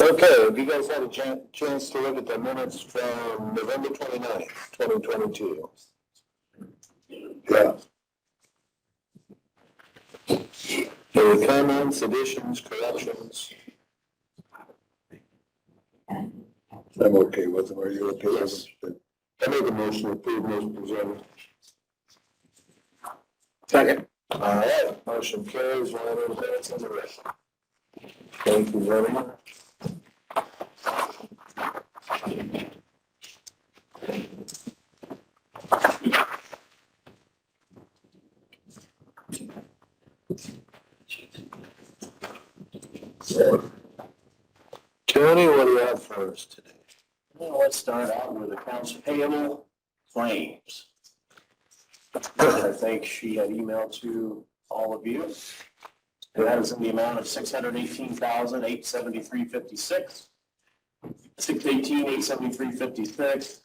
Okay, have you guys had a chance to look at the minutes from November 29th, 2022? Yeah. Any comments, additions, corrections? I'm okay with them. Are you okay with them? I make a motion to approve those presented. Second. All right, motion carries. One of those minutes on the rest. Thank you very much. Tony, what do you have for us today? Well, let's start out with accounts payable claims. I think she had emailed to all of you. And that is in the amount of $618,873.56. 618,873.56.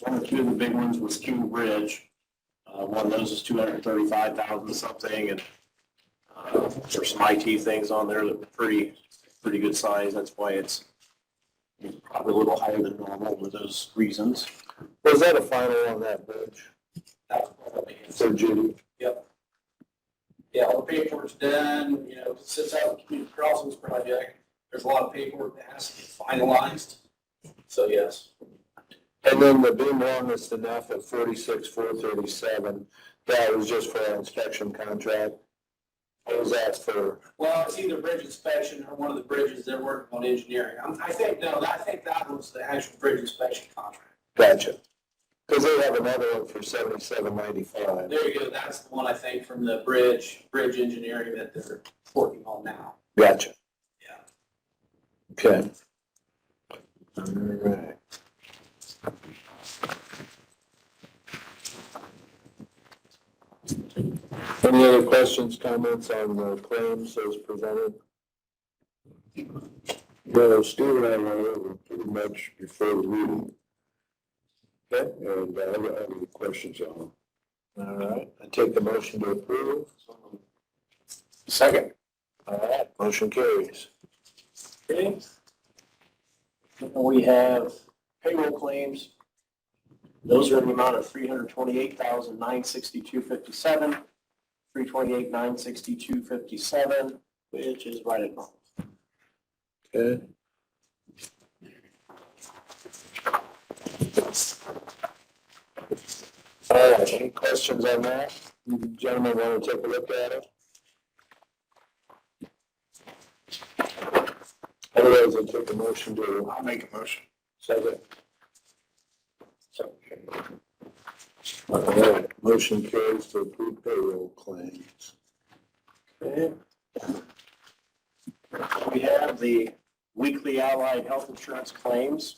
One or two of the big ones was King Bridge. One of those is 235,000 something, and there's some IT things on there that are pretty good size. That's why it's probably a little higher than normal for those reasons. Was that a final on that bridge? So Judy? Yep. Yeah, all the paperwork's done, since out of the community crossings project, there's a lot of paperwork that has to get finalized. So yes. And then the beam longest enough at 46,437, that was just for our inspection contract. What was that for? Well, it's either bridge inspection or one of the bridges they're working on engineering. I think that was the actual bridge inspection contract. Gotcha. Because they have another one for 7795. There you go. That's the one I think from the bridge engineering that they're working on now. Gotcha. Yeah. Okay. All right. Any other questions, comments on the claims as presented? Well, Steve and I went over pretty much before the meeting. Okay, and I don't have any questions on them. All right, I take the motion to approve. Second. All right, motion carries. Okay. We have payroll claims. Those are in the amount of $328,962.57, $328,962.57, which is right at normal. Okay. All right, any questions on that? You gentlemen want to take a look at it? Otherwise, I'll take a motion to. I'll make a motion. Second. All right, motion carries to approve payroll claims. Okay. We have the weekly allied health insurance claims.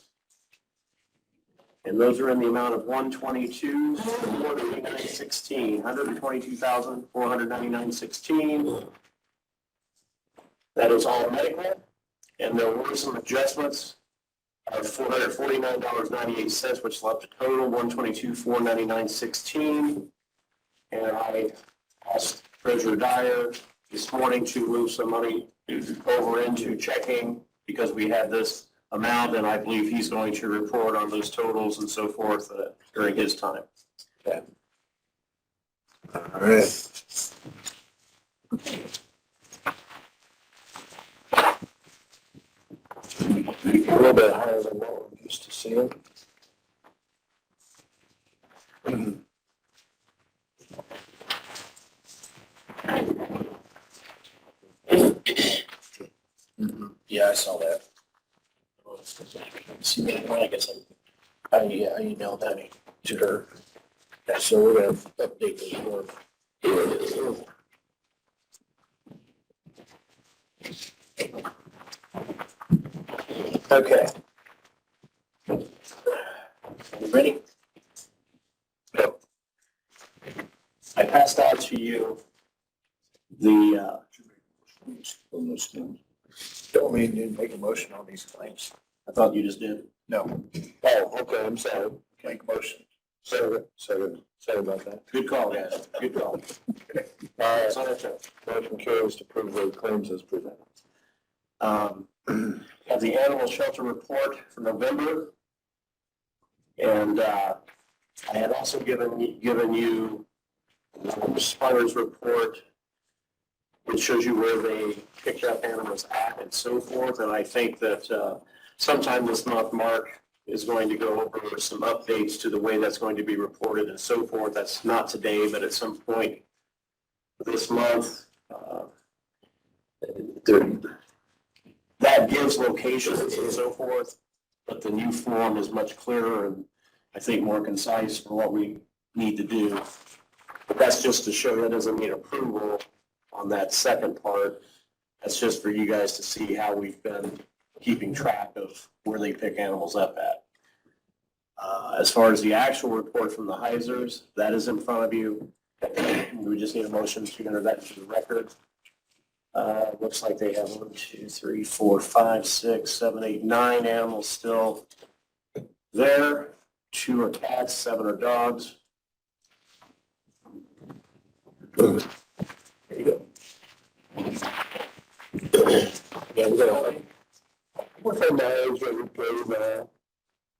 And those are in the amount of $122,499.16, $122,499.16. That is all medical. And there were some adjustments of $449.98, which left a total $122,499.16. And I asked Treasurer Dyer this morning to move some money over into checking because we had this amount, and I believe he's going to report on those totals and so forth during his time. Okay. All right. A little bit higher than what we're used to seeing. Yeah, I saw that. See that one? I guess I emailed that to her. So we're going to update this form. Okay. You ready? Yep. I passed out to you the Don't mean you didn't make a motion on these claims. I thought you just did. No. Oh, okay, I'm sorry. Make a motion. Sorry about that. Good call, guys. Good call. All right, motion carries to approve the claims as presented. All have the animal shelter report for November. And I had also given you the Spires report, which shows you where they picked up animals at and so forth. And I think that sometime this month, Mark is going to go over some updates to the way that's going to be reported and so forth. That's not today, but at some point this month. That gives locations and so forth, but the new form is much clearer and I think more concise for what we need to do. But that's just to show that doesn't need approval on that second part. That's just for you guys to see how we've been keeping track of where they pick animals up at. As far as the actual report from the Heisers, that is in front of you. We just need a motion to enter that into the record. Looks like they have 1, 2, 3, 4, 5, 6, 7, 8, 9 animals still there. 2 are cats, 7 are dogs. There you go. Yeah, we're gonna, what's our miles that we pay now?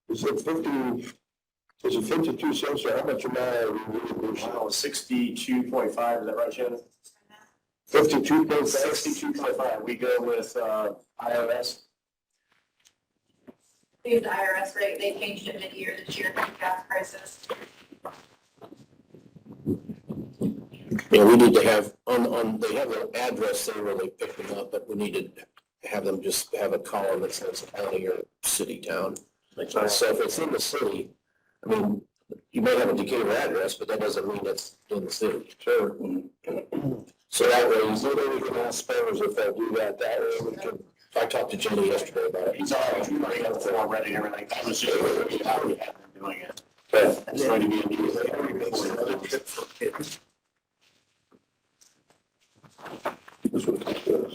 Is it 52 cents or how much a mile? Wow, 62.5, is that right, Shannon? 52.5? 62.5. We go with IRS. We have the IRS rate, they changed it mid-year this year, gas prices. Yeah, we need to have, they have an address there where they pick them up, but we need to have them just have a column that says county or city town. So if it's in the city, I mean, you may have a Decatur address, but that doesn't mean it's in the city. Sure. So that way, we can ask Sparrows if they'll do that, that way we can, I talked to Jenny yesterday about it. He's already got the form ready and everything. That was just, I already had them doing it. It's going to be a new thing. That's what that does.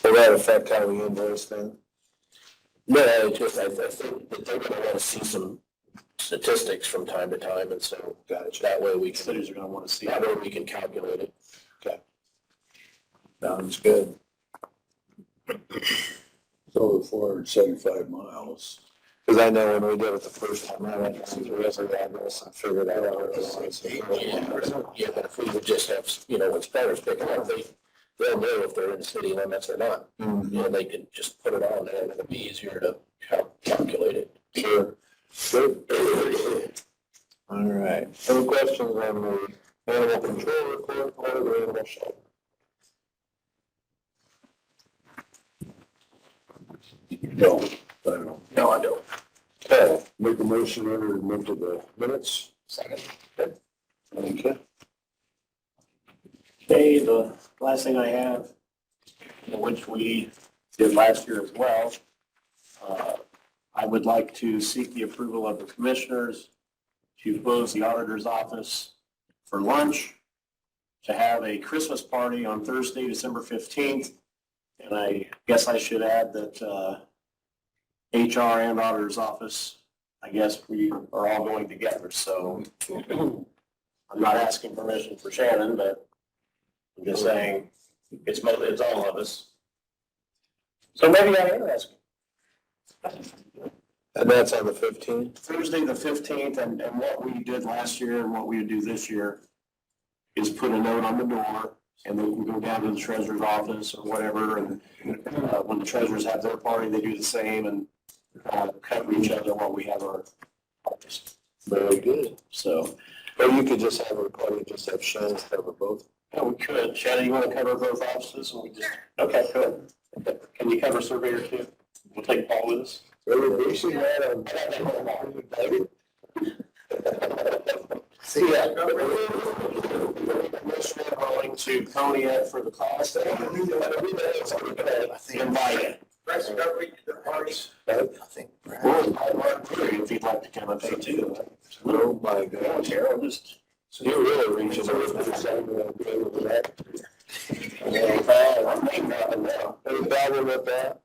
Will that affect how we invoice then? No, I think that they're gonna wanna see some statistics from time to time, and so that way we can, Cities are going to want to see that it. way we can calculate it. Sounds good. It's over 475 miles. Because I know when we did it the first time, I went to the rest of the address and figured out. Yeah, but if we would just have, when Sparrows pick it up, they'll know if they're in city limits or not. They can just put it on there, and it'll be easier to calculate it. Sure. Good. All right. Any questions on the animal control report or the animal shelter? No, I don't. No, I don't. Okay, make a motion to enter into the minutes. Second. Okay. Okay, the last thing I have, which we did last year as well, I would like to seek the approval of the commissioners to close the auditor's office for lunch, to have a Christmas party on Thursday, December 15th. And I guess I should add that HR and auditor's office, I guess we are all going together. So I'm not asking permission for Shannon, but I'm just saying it's all of us. So maybe I am asking. And that's on the 15th? Thursday, the 15th, and what we did last year and what we would do this year is put a note on the door, and they can go down to the treasurer's office or whatever, and when the treasurers have their party, they do the same, and cover each other while we have our parties. Very good. So, Or you could just have a recording, just have Shannon cover both. yeah, we could. Shannon, you want to cover both offices? And we just, okay, good. Can you cover surveyor too? We'll take Paul with us. We're basing that on. See ya. Commissioner calling to Coney for the cost. Invited. I think. Well, if you'd like to come and pay too. Oh, my God. Terrell, just. You really reaching over for something with that. I'm making that one now. Any problem with that?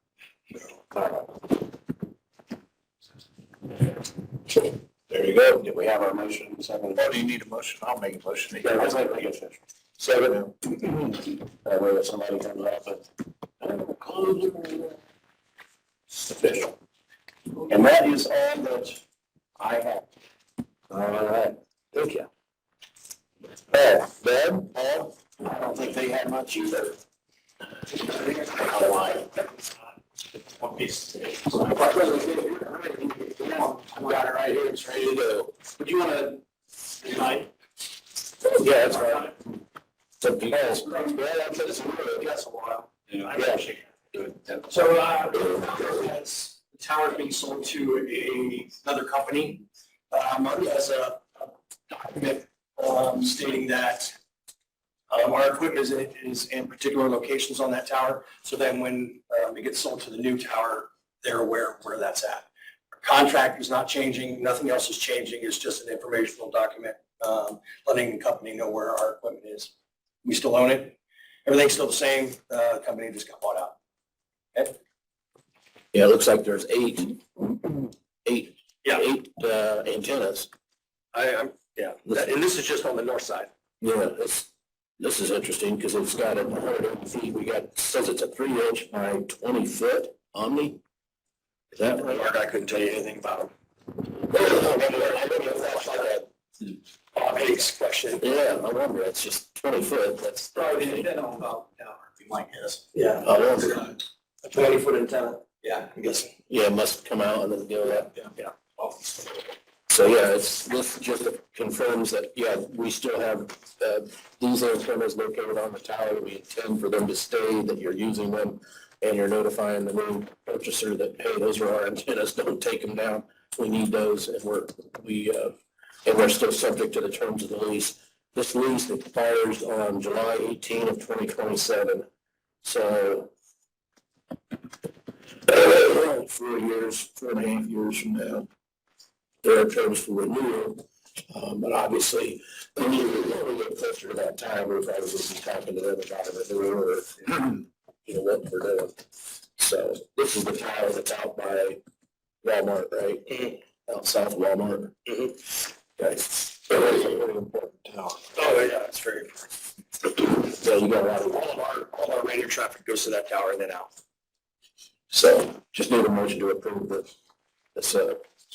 There you go. Do we have our motion second? Oh, do you need a motion? I'll make a motion. Yeah, let's make it official. Second. That way if somebody comes up and. official. And that is all that I have. All right, thank you. Ben, Paul? I don't think they had much either. One piece. I got it right here, it's ready to go. Would you want to, tonight? Yeah, that's right. So, yes, That's a while. Yeah. I appreciate it. So, as the tower is being sold to another company, Marty has a document stating that our equipment is in particular locations on that tower. So then when it gets sold to the new tower, they're aware of where that's at. Our contract is not changing, nothing else is changing. It's just an informational document letting the company know where our equipment is. We still own it. Everything's still the same. The company just got bought out. yeah, it looks like there's eight Yeah. antennas. I'm and this is just on the north side. Yeah, this is interesting because it's got a 180 feet. Says it's a 3-inch by 20-foot Omni. Is that right? Mark, I couldn't tell you anything about them. I don't know if that's like a, Bob Hicks question. yeah, I wonder, it's just 20 foot, that's. Probably didn't know about the tower, be my guess. Yeah. I wonder. A 20-foot antenna. Yeah, I'm guessing. Yeah, it must come out and then go up. Yeah. So, yeah, this just confirms that, yeah, we still have, these antennas located on the tower. We intend for them to stay, that you're using them, and you're notifying the new purchaser that, hey, those are our antennas, don't take them down. We need those, and we're still subject to the terms of the lease. This lease expires on July 18 of 2027. So 4 years, 4.5 years from now, there are terms for renewal. But obviously, when we get closer to that time, we'll probably be talking to them about a renewal or, what we're doing. So this is the tower that's out by Walmart, right? Out south of Walmart. Okay. So it's a very important tower. Oh, yeah, it's very important. So you got a lot of, All our radio traffic goes to that tower and then out. so just need a motion to approve this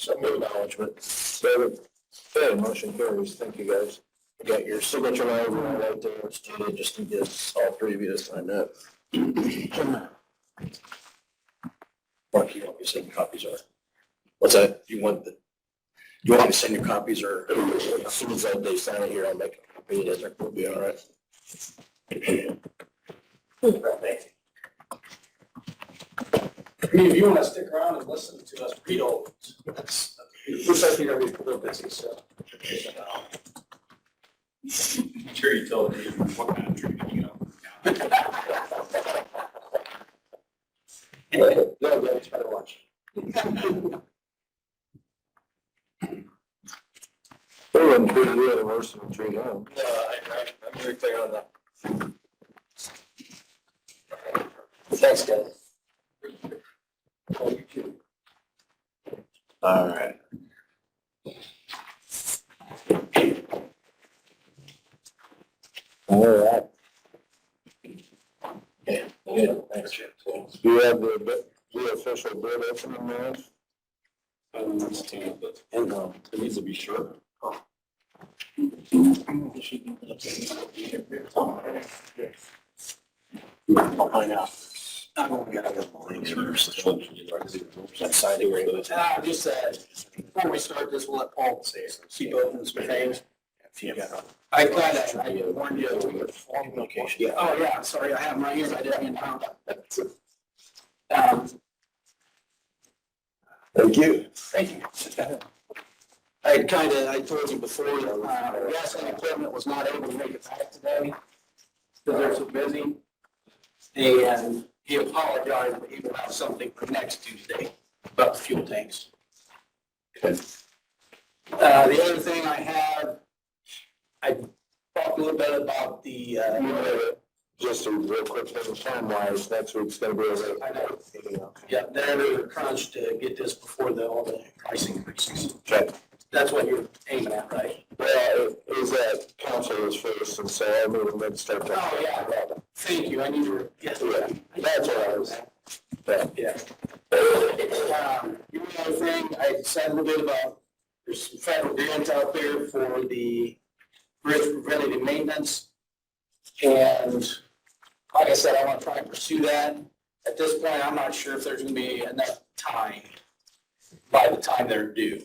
acknowledgement. So, okay, motion carries. Thank you, guys. I got your signature line right there. It's stated, just to get all three of you to sign that. Mark, you want me to send you copies or What's that? you want me to send you copies or? As soon as they sign it here, I'll make a copy. It is, we'll be all right. If you want to stick around and listen to us read all, that's, looks like you're gonna be a little busy, so. I'm sure you told me what kind of tree, No, it's better watch. They wouldn't treat you any worse than treat him. I'm very clear on that. Thanks, guys. All right. All right. Yeah. Good. Thanks. Do you have the official bid opening minutes? It needs to be sure. I'll find out. I'm gonna get the links first. That side agreement. Just before we start this, we'll let Paul say it. Keep open some things. I glad I warned you. Communication. Yeah. Oh, yeah, sorry, I have my ears, I didn't even know. Thank you. Thank you. I told you before, wrestling equipment was not able to make it back today because they're so busy. And he apologized, but he will have something for next Tuesday about the fuel tanks. The other thing I have, I talked a little bit about the, Just a real quick thing, time-wise, that's what it's gonna be. I know. Yeah, they're crunch to get this before all the price increases. Okay. That's what you're aiming at, right? Well, it was that council was first, and so I mean, let's start talking. Oh, yeah. Thank you, I need to, yes. Yeah, that's what I was. Yeah. said a little bit about, there's some federal grants out there for the bridge preventative maintenance. And like I said, I want to try and pursue that. At this point, I'm not sure if there's going to be enough time by the time they're due.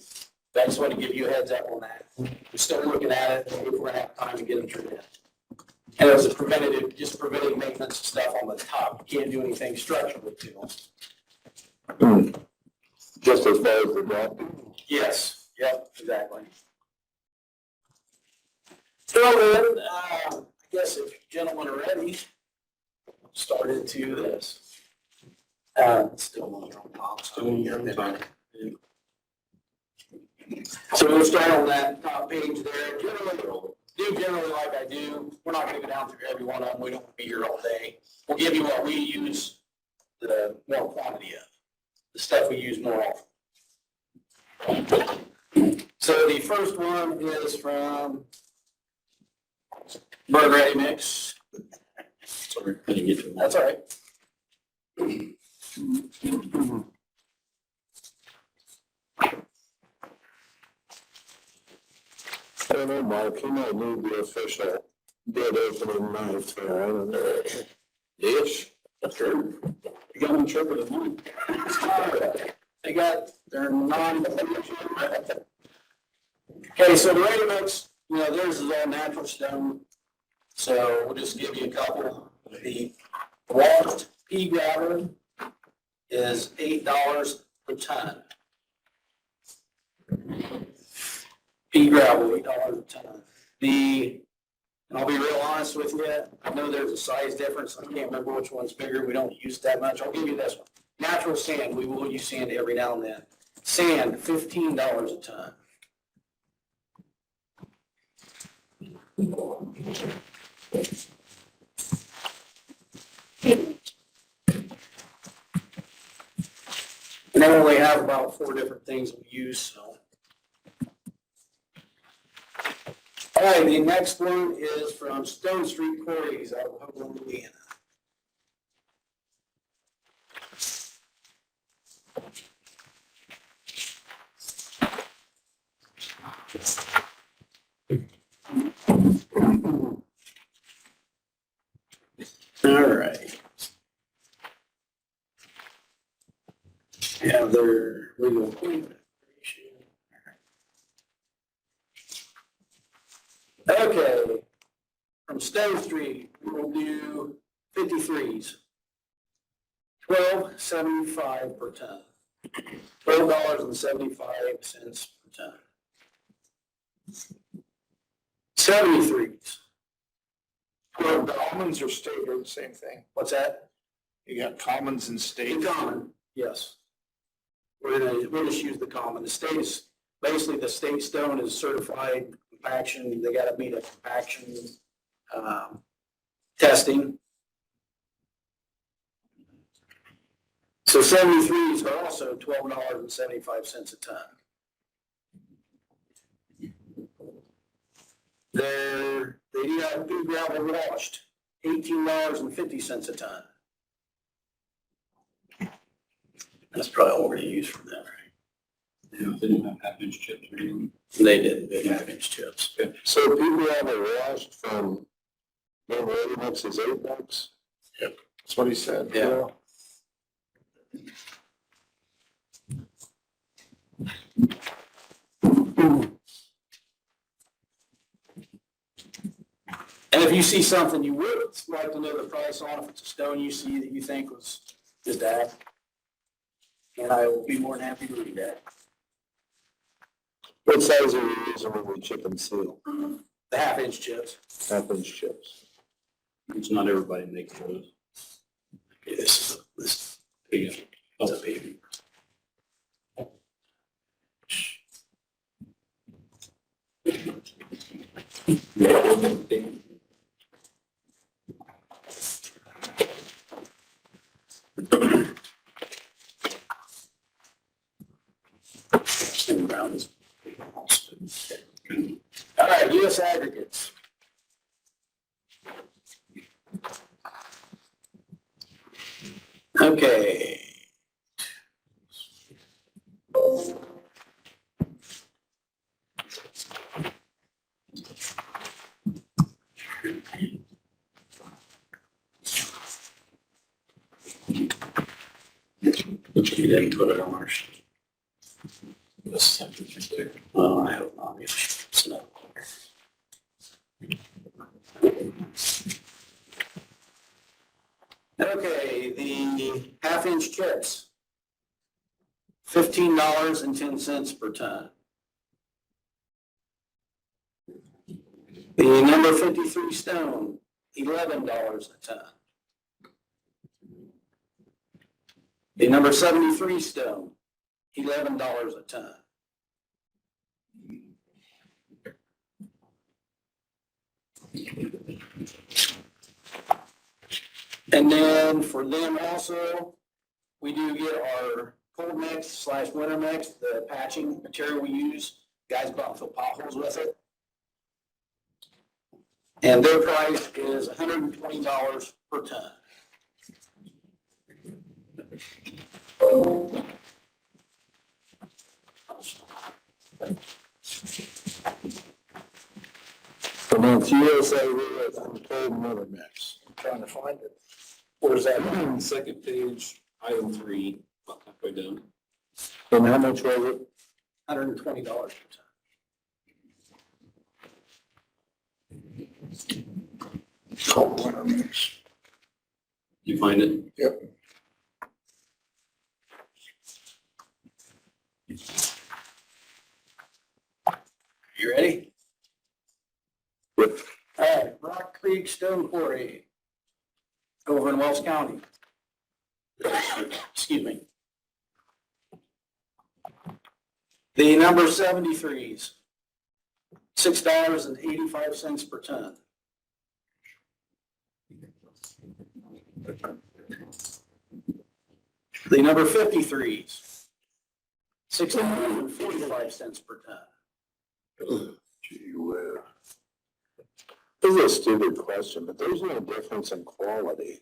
But I just want to give you a heads up on that. We're still looking at it, if we're going to have time to get them turned in. And it was a preventative, just preventative maintenance stuff on the top. You can't do anything structurally to them. Just as far as the drop. Yes, yep, exactly. So then, I guess if you gentlemen are ready, start into this. Still on your own pop, still in your own. So we'll start on that top page there. Generally like I do. We're not gonna go down through every one of them. We don't want to be here all day. We'll give you what we use, the more quantity of, the stuff we use more often. So the first one is from Bird Ready Mix. Sorry, I didn't get to that. That's all right. I don't know, Mark, you might need the official bid opening night, I don't know. Dish. Sure. You got them interpreted, huh? They got their Okay, so the ready mix, theirs is all natural stone. So we'll just give you a couple. The washed pea gravel is $8 per ton. Pea gravel, $8 a ton. And I'll be real honest with you, I know there's a size difference. I can't remember which one's bigger. We don't use that much. I'll give you this one. Natural sand, we will use sand every now and then. Sand, $15 a ton. And then we have about 4 different things we use, so. All right, the next one is from Stone Street Quarries out of Hoagland, Indiana. All right. Have their legal appointment. Okay, from Stone Street, we'll do 53s. $12.75 per ton. $12.75 per ton. 73s. Well, commons or state are the same thing. What's that? You got commons and state. The common, yes. We'll just use the common. The state is, basically the state stone is certified compaction. They gotta meet a compaction, testing. So 73s are also $12.75 a ton. They do have pea gravel washed, $18.50 a ton. That's probably all we're gonna use from that, right? Yeah, they didn't have half-inch chips or anything. They did, big half-inch chips. So people have a washed from, ready mix is $8? That's what he said. Yeah. And if you see something you would like to know the price on, if it's a stone you see that you think was just that, and I will be more than happy to read that. What size are you using when we chip and seal? The half-inch chips. Half-inch chips. It's not everybody makes those. Okay, this Yeah. is a baby. All right, U.S. aggregates. Okay. You didn't put it on our sheet. This temperature there. Well, I hope not. It's not. Okay, the half-inch kits. $15.10 per ton. The number 53 stone, $11 a ton. The number 73 stone, $11 a ton. And then for them also, we do get our cold mix / winter mix, the patching material we use. Guys go out and fill potholes with it. And their price is $120 per ton. So now it's USA with untold motor mix. I'm trying to find it. Where's that? Second page, item 3, about halfway down. And how much was it? $120 per ton. Cold winter mix. You find it? Yep. You ready? Yep. All right, Rock Creek Stone Quarry over in Wells County. Excuse me. The number 73s, $6.85 per ton. The number 53s, $6.45 per ton. Gee whiz. This is a stupid question, but there's no difference in quality,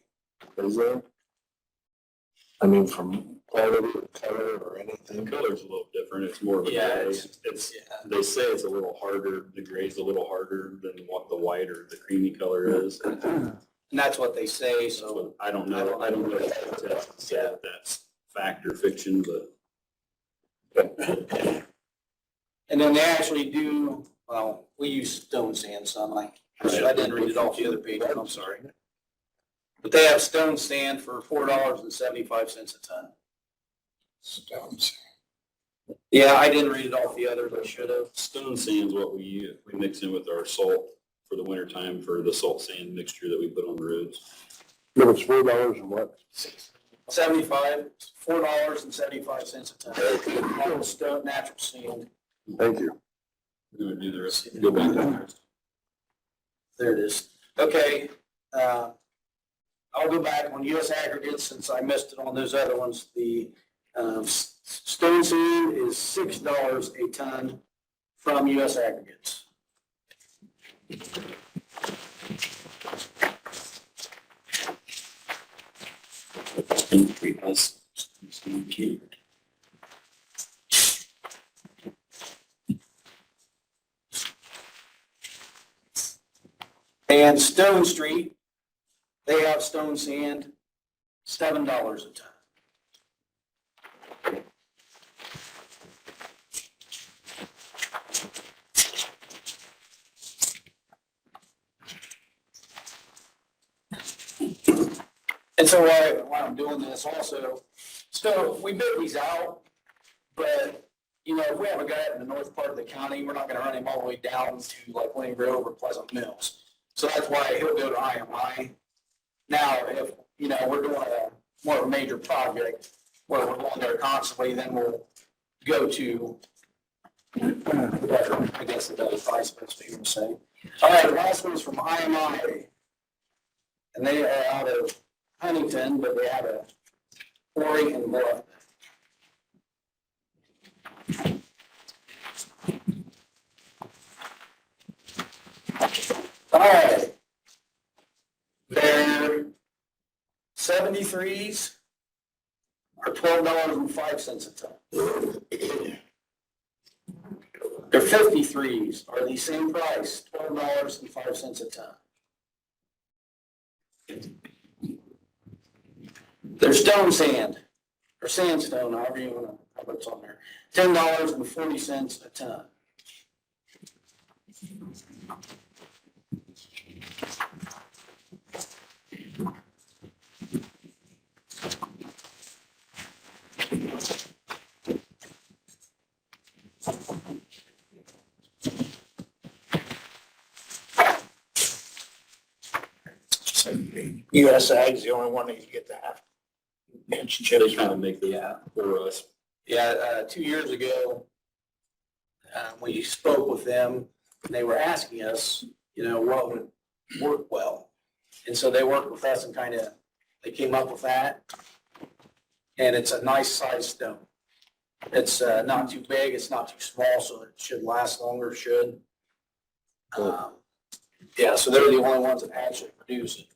is there? I mean, from quality or color or The anything. color's a little different, it's more of a Yeah, gray. it's- It's, Yeah. they say it's a little harder, the gray's a little harder than what the white or the creamy color is. And that's what they say, so. So I don't know if the test said that's fact or fiction, but And then they actually do, well, we use stone sand some, I didn't read it off the other page, I'm sorry. But they have stone sand for $4.75 a ton. Stones. Yeah, I didn't read it off the others, I should have. stone sand's what we use. We mix in with our salt for the winter time for the salt sand mixture that we put on the roads. It was $4 and what? $4.75 a ton. All stone, natural sand. Thank you. We would do the rest. Go back there. There it is. Okay, I'll go back on US aggregates since I missed it on those other ones. The stone sand is $6 a ton from US aggregates. And Stone Street, they have stone sand, $7 a ton. And so while I'm doing this also, so we bid these out, but, you know, if we have a guy in the north part of the county, we're not gonna run him all the way down to like Winning Grove or Pleasant Mills. So that's why he'll go to IMI. Now, if, you know, we're doing more of a major project where we're going there constantly, then we'll go to, whatever, I guess it does, vice principal, you say. All right, the last one is from IMI. And they are out of Huntington, but they have a quarry in Bluff. All right. Their 73s are $12.05 a ton. Their 53s are the same price, $12.05 a ton. Their stone sand, or sandstone, however you wanna, however it's on there, $10.40 a ton. US Ag's the only one that can get the half inch They chips. kind of make the, Yeah. for us. Yeah, 2 years ago, we spoke with them, and they were asking us, what would work well. And so they worked with us and they came up with that. And it's a nice size stone. It's not too big, it's not too small, so it should last longer, should. Yeah, so they're the only ones that actually produce it.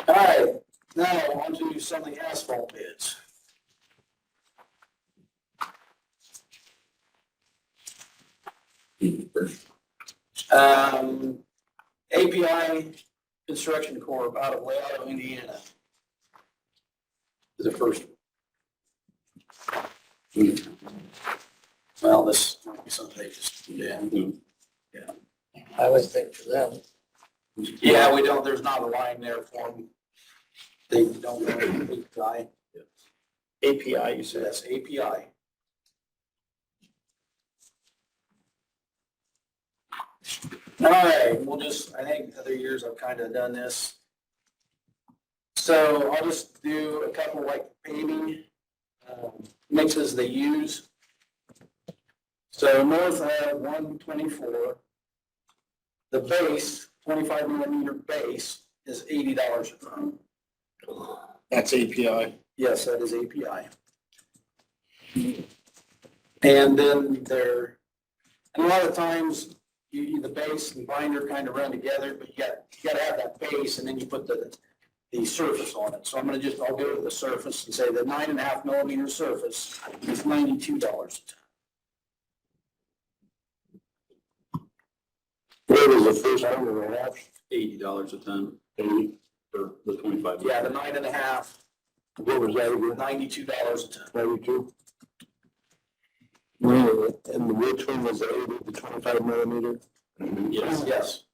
All right, now on to some of the asphalt bids. API Construction Corp. out of Leon, Indiana. Is the first. Well, this might be something they just put in. I would think for them. Yeah, there's not a line there for them. They don't know API. API, you So said. that's API. All right, I think other years I've kind of done this. So I'll just do a couple like paving mixes they use. So north of 124, the base, 25 millimeter base is $80 a ton. That's API. Yes, that is API. And then and a lot of times, the base and binder kind of run together, but you got to have that base, and then you put the surface on it. So I'll go to the surface and say the 9.5 millimeter surface is $92 a ton. What was the first one and a half? $80 a ton 80. for the 25. Yeah, the 9.5, What was that again? $92 a ton. 92? And which one was the 80, the 25 millimeter? Yes. Yes.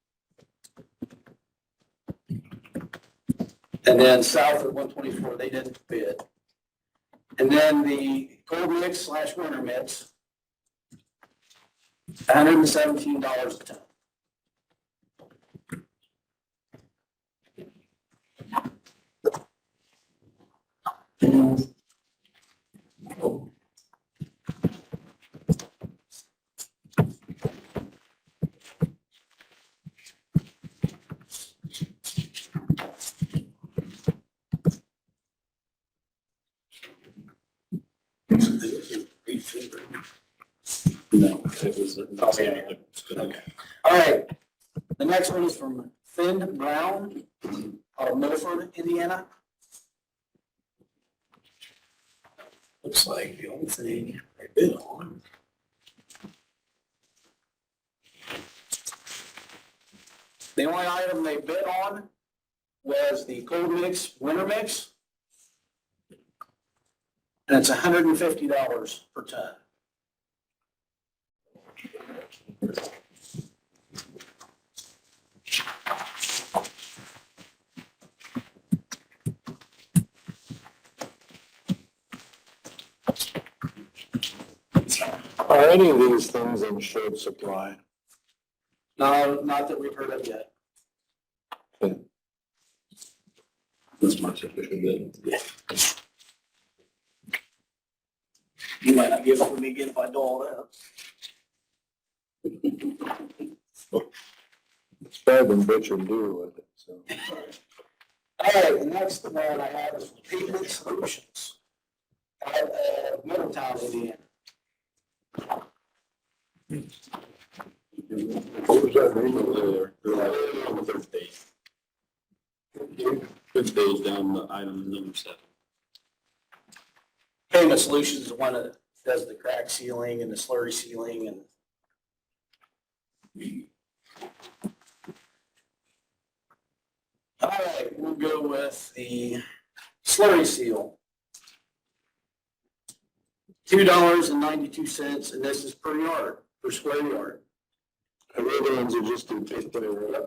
And then south of 124, they didn't bid. And then the cold mix / winter mix, $117 a ton. No, it was. Okay. All right, the next one is from Finn Brown out of Milford, Indiana. Looks like the only thing I bid on. The only item they bid on was the cold mix, winter mix. And it's $150 per ton. Are any of these things in short supply? No, not that we've heard of yet. This much official bid. You might not give it to me again if I do all that. It's better than butcher and do with it, so. All right, the next one I have is Pavement Solutions out of Middletown, Indiana. What was that name over there? They're on the third page. Third page down the item number 7. Pavement Solutions is one that does the crack sealing and the slurry sealing and. All right, we'll go with the slurry seal. $2.92, and this is per yard, per square yard. And the other ones are just in big there.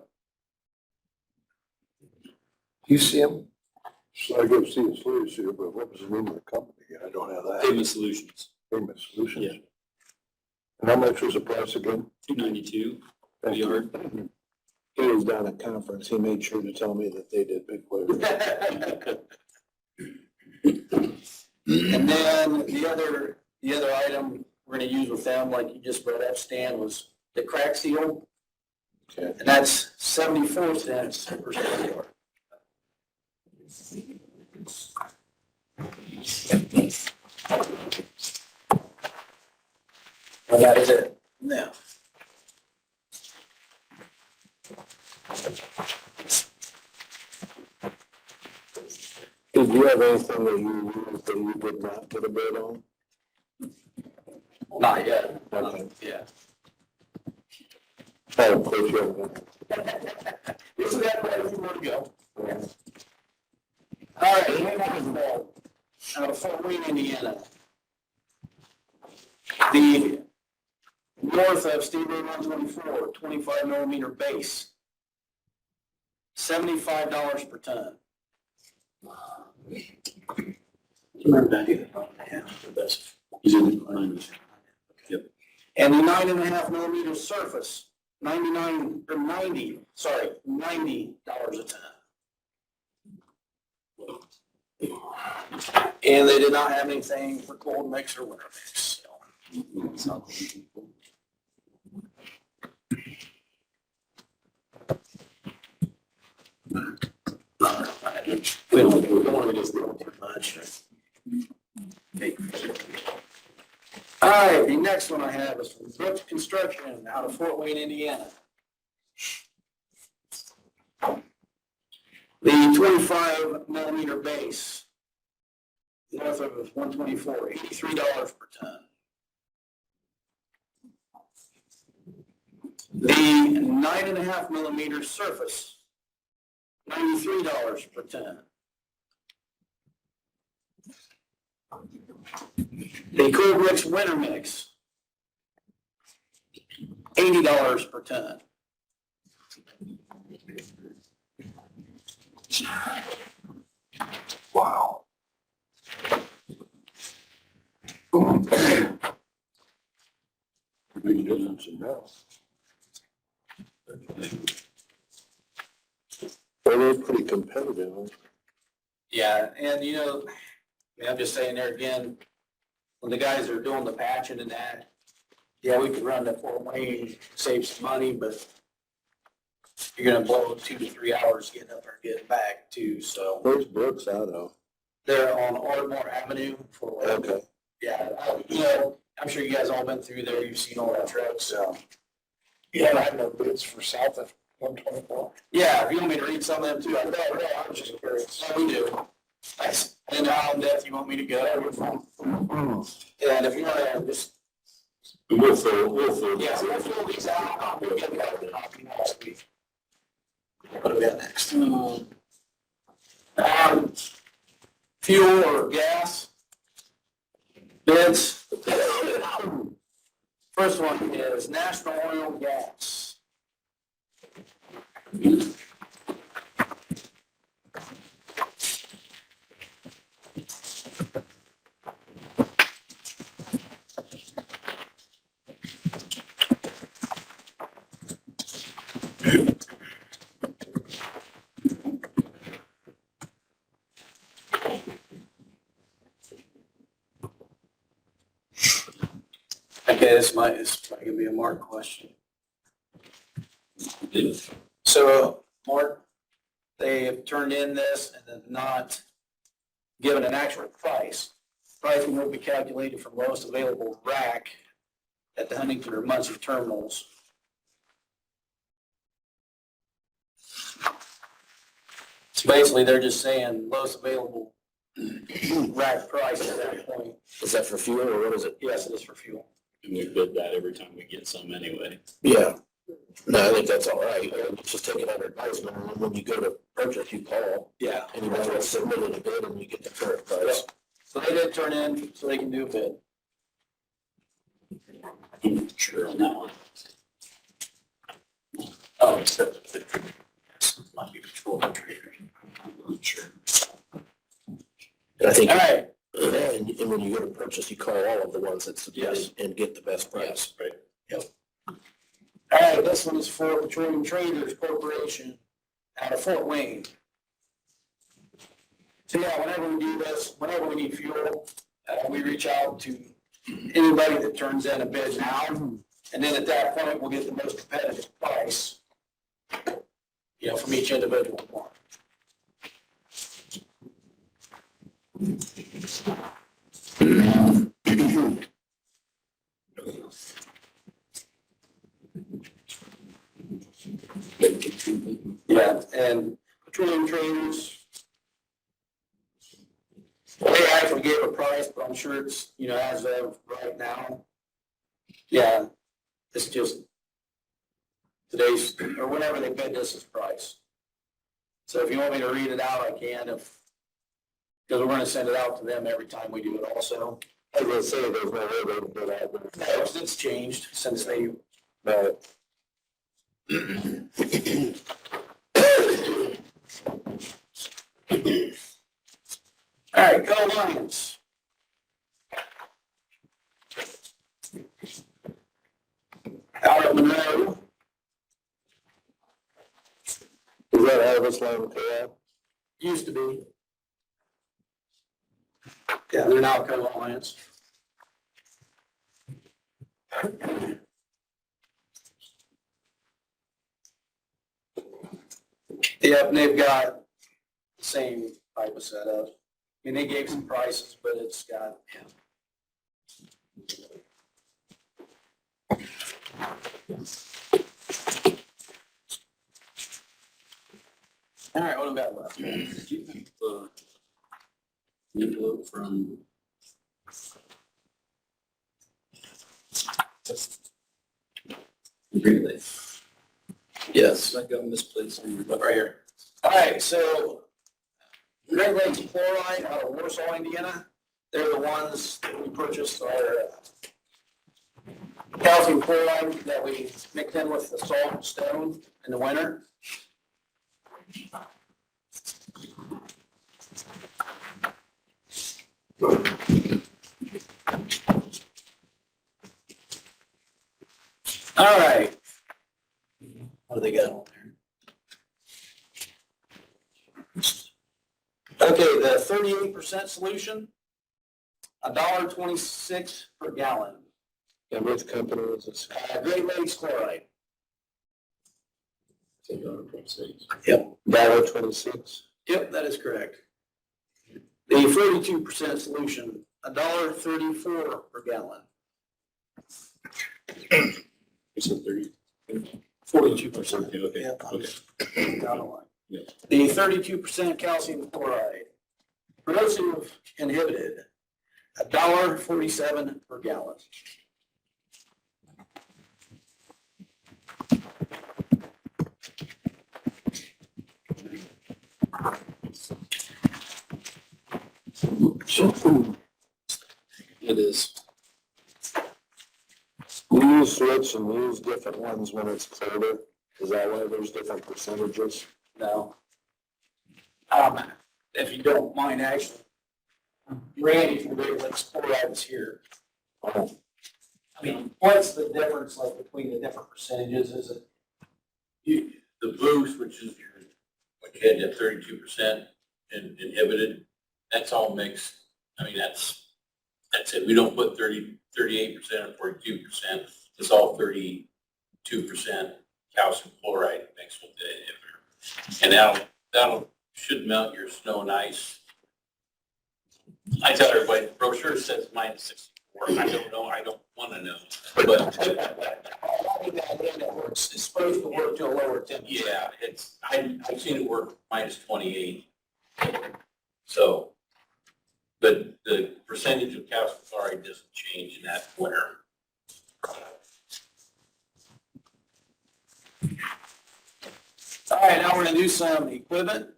You see them? So I go see a slurry seal, but what was the name of the company? I don't have that. Pavement Solutions, Payment Solutions. Yeah. And how much was the price again? $2.92 a Thank you. yard. He was down at conference. He made sure to tell me that they did big players. And then the other item we're gonna use with them, like you just brought up, Stan, was the crack seal. Okay. And that's 74 cents per square yard. And that is it. Now. Did you have anything that you used that you did not get a bid on? Not yet. Okay. Yeah. Oh, of course you haven't. This is that way, if you want to go. All right, Haymarket out of Fort Wayne, Indiana. The north of State Road 124, 25 millimeter base. $75 per ton. He's in behind us. And the 9.5 millimeter surface, $90 a ton. And they did not have anything for cold mix or winter mix. So. We don't want to just do too much. Okay. All right, the next one I have is from Brooks Construction out of Fort Wayne, Indiana. The 25 millimeter base, north of 124, $83 per ton. The 9.5 millimeter surface, $93 per ton. The cold mix winter mix, $80 per ton. Wow. Big difference in that. Well, they're pretty competitive, huh? Yeah, and you know, I'm just saying there again, when the guys are doing the patching and that, yeah, we could run to Fort Wayne, save some money, but you're gonna blow 2 to 3 hours getting up there and getting back too, so. Where's Brooks out of? They're on Ardmore Avenue for, Okay. yeah, you know, I'm sure you guys all been through there, you've seen all that trucks, so. Yeah, I have no bids for south of 124. Yeah, if you want me to read some of them too, I was just curious. Yeah, we do. Thanks. And how in depth you want me to go? And if you want to just. We'll fill. Yeah, we'll fill these out. We'll get that copy next week. What about next? Fuel or gas bids. First one is National Oil and Gas. Okay, this might gonna be a Mark question. So, Mark, they have turned in this and have not given an actual price. Pricing will be calculated from lowest available rack at the Huntington or Muncie terminals. So basically, they're just saying lowest available rack price at that point. Is that for fuel or what is it? Yes, it is for fuel. And we bid that every time we get some anyway. Yeah. No, I think that's all right. Just take it under advisement, and when you go to purchase, you call, Yeah. and you might as well submit a bid, and you get to to turn in so they can do a bid. Sure on that one. Oh, it's Might be control trader. I'm not sure. And I think, all right. and when you go to purchase, you call all of the ones that submitted and get the best price. Right. All right, this one is for Petroleum Traders Corporation out of Fort Wayne. So yeah, whenever we do this, whenever we need fuel, we reach out to anybody that turns in a bid now. And then at that point, we'll get the most competitive price, from each individual one. Yeah, and Petroleum Traders, they actually gave a price, but I'm sure it's, as of right now. Yeah, it's just today's, or whenever they bid this is price. So if you want me to read it out, I can, because we're gonna send it out to them every time we do it also. I was gonna say, there's no way they can do that, but No, it's changed since they, but all right, go Lions. Out of Monroe, is that Harvest Line Co-op? used to be. Yeah, they're now Co-Alliance. Yep, and they've got the same type of setup. I mean, they gave some prices, but it's got, All right, what do we got left? Did you have the envelope from? Really? Yes. I got misplaced on your. Right here. All right, so Great Lakes Chloride out of Warsaw, Indiana. They're the ones that we purchased our calcium chloride that we mixed in with the salt and stone in the winter. All right. What do they got on there? Okay, the 38% solution, $1.26 per gallon. And which company is this? Great Lakes Chloride. $1.26. Yep, that is correct. The 42% solution, $1.34 per gallon. You said 30? 42%. Okay, Yeah. okay. Down the line. Yeah. The 32% calcium chloride, corrosive inhibited, $1.47 per gallon. It is. Do you switch and use different ones when it's colder? Is that why there's different percentages? No. If you don't mind, actually, Randy from Great Lakes Chloride is here. Oh, I mean, what's the difference like between the different percentages? Is it? The boost, which is your, when you had that 32% inhibited, that's all mixed. I mean, that's it. We don't put 38% or 42%. It's all 32% calcium chloride mixed with the inhibitor. And that'll should melt your snow and ice. I tell everybody, the brochure says -64. I don't know. I don't want to know. But It's supposed to work to a lower temperature. yeah, I've seen it work -28. So, but the percentage of calcium chloride doesn't change in that winter. All right, now we're gonna do some equipment.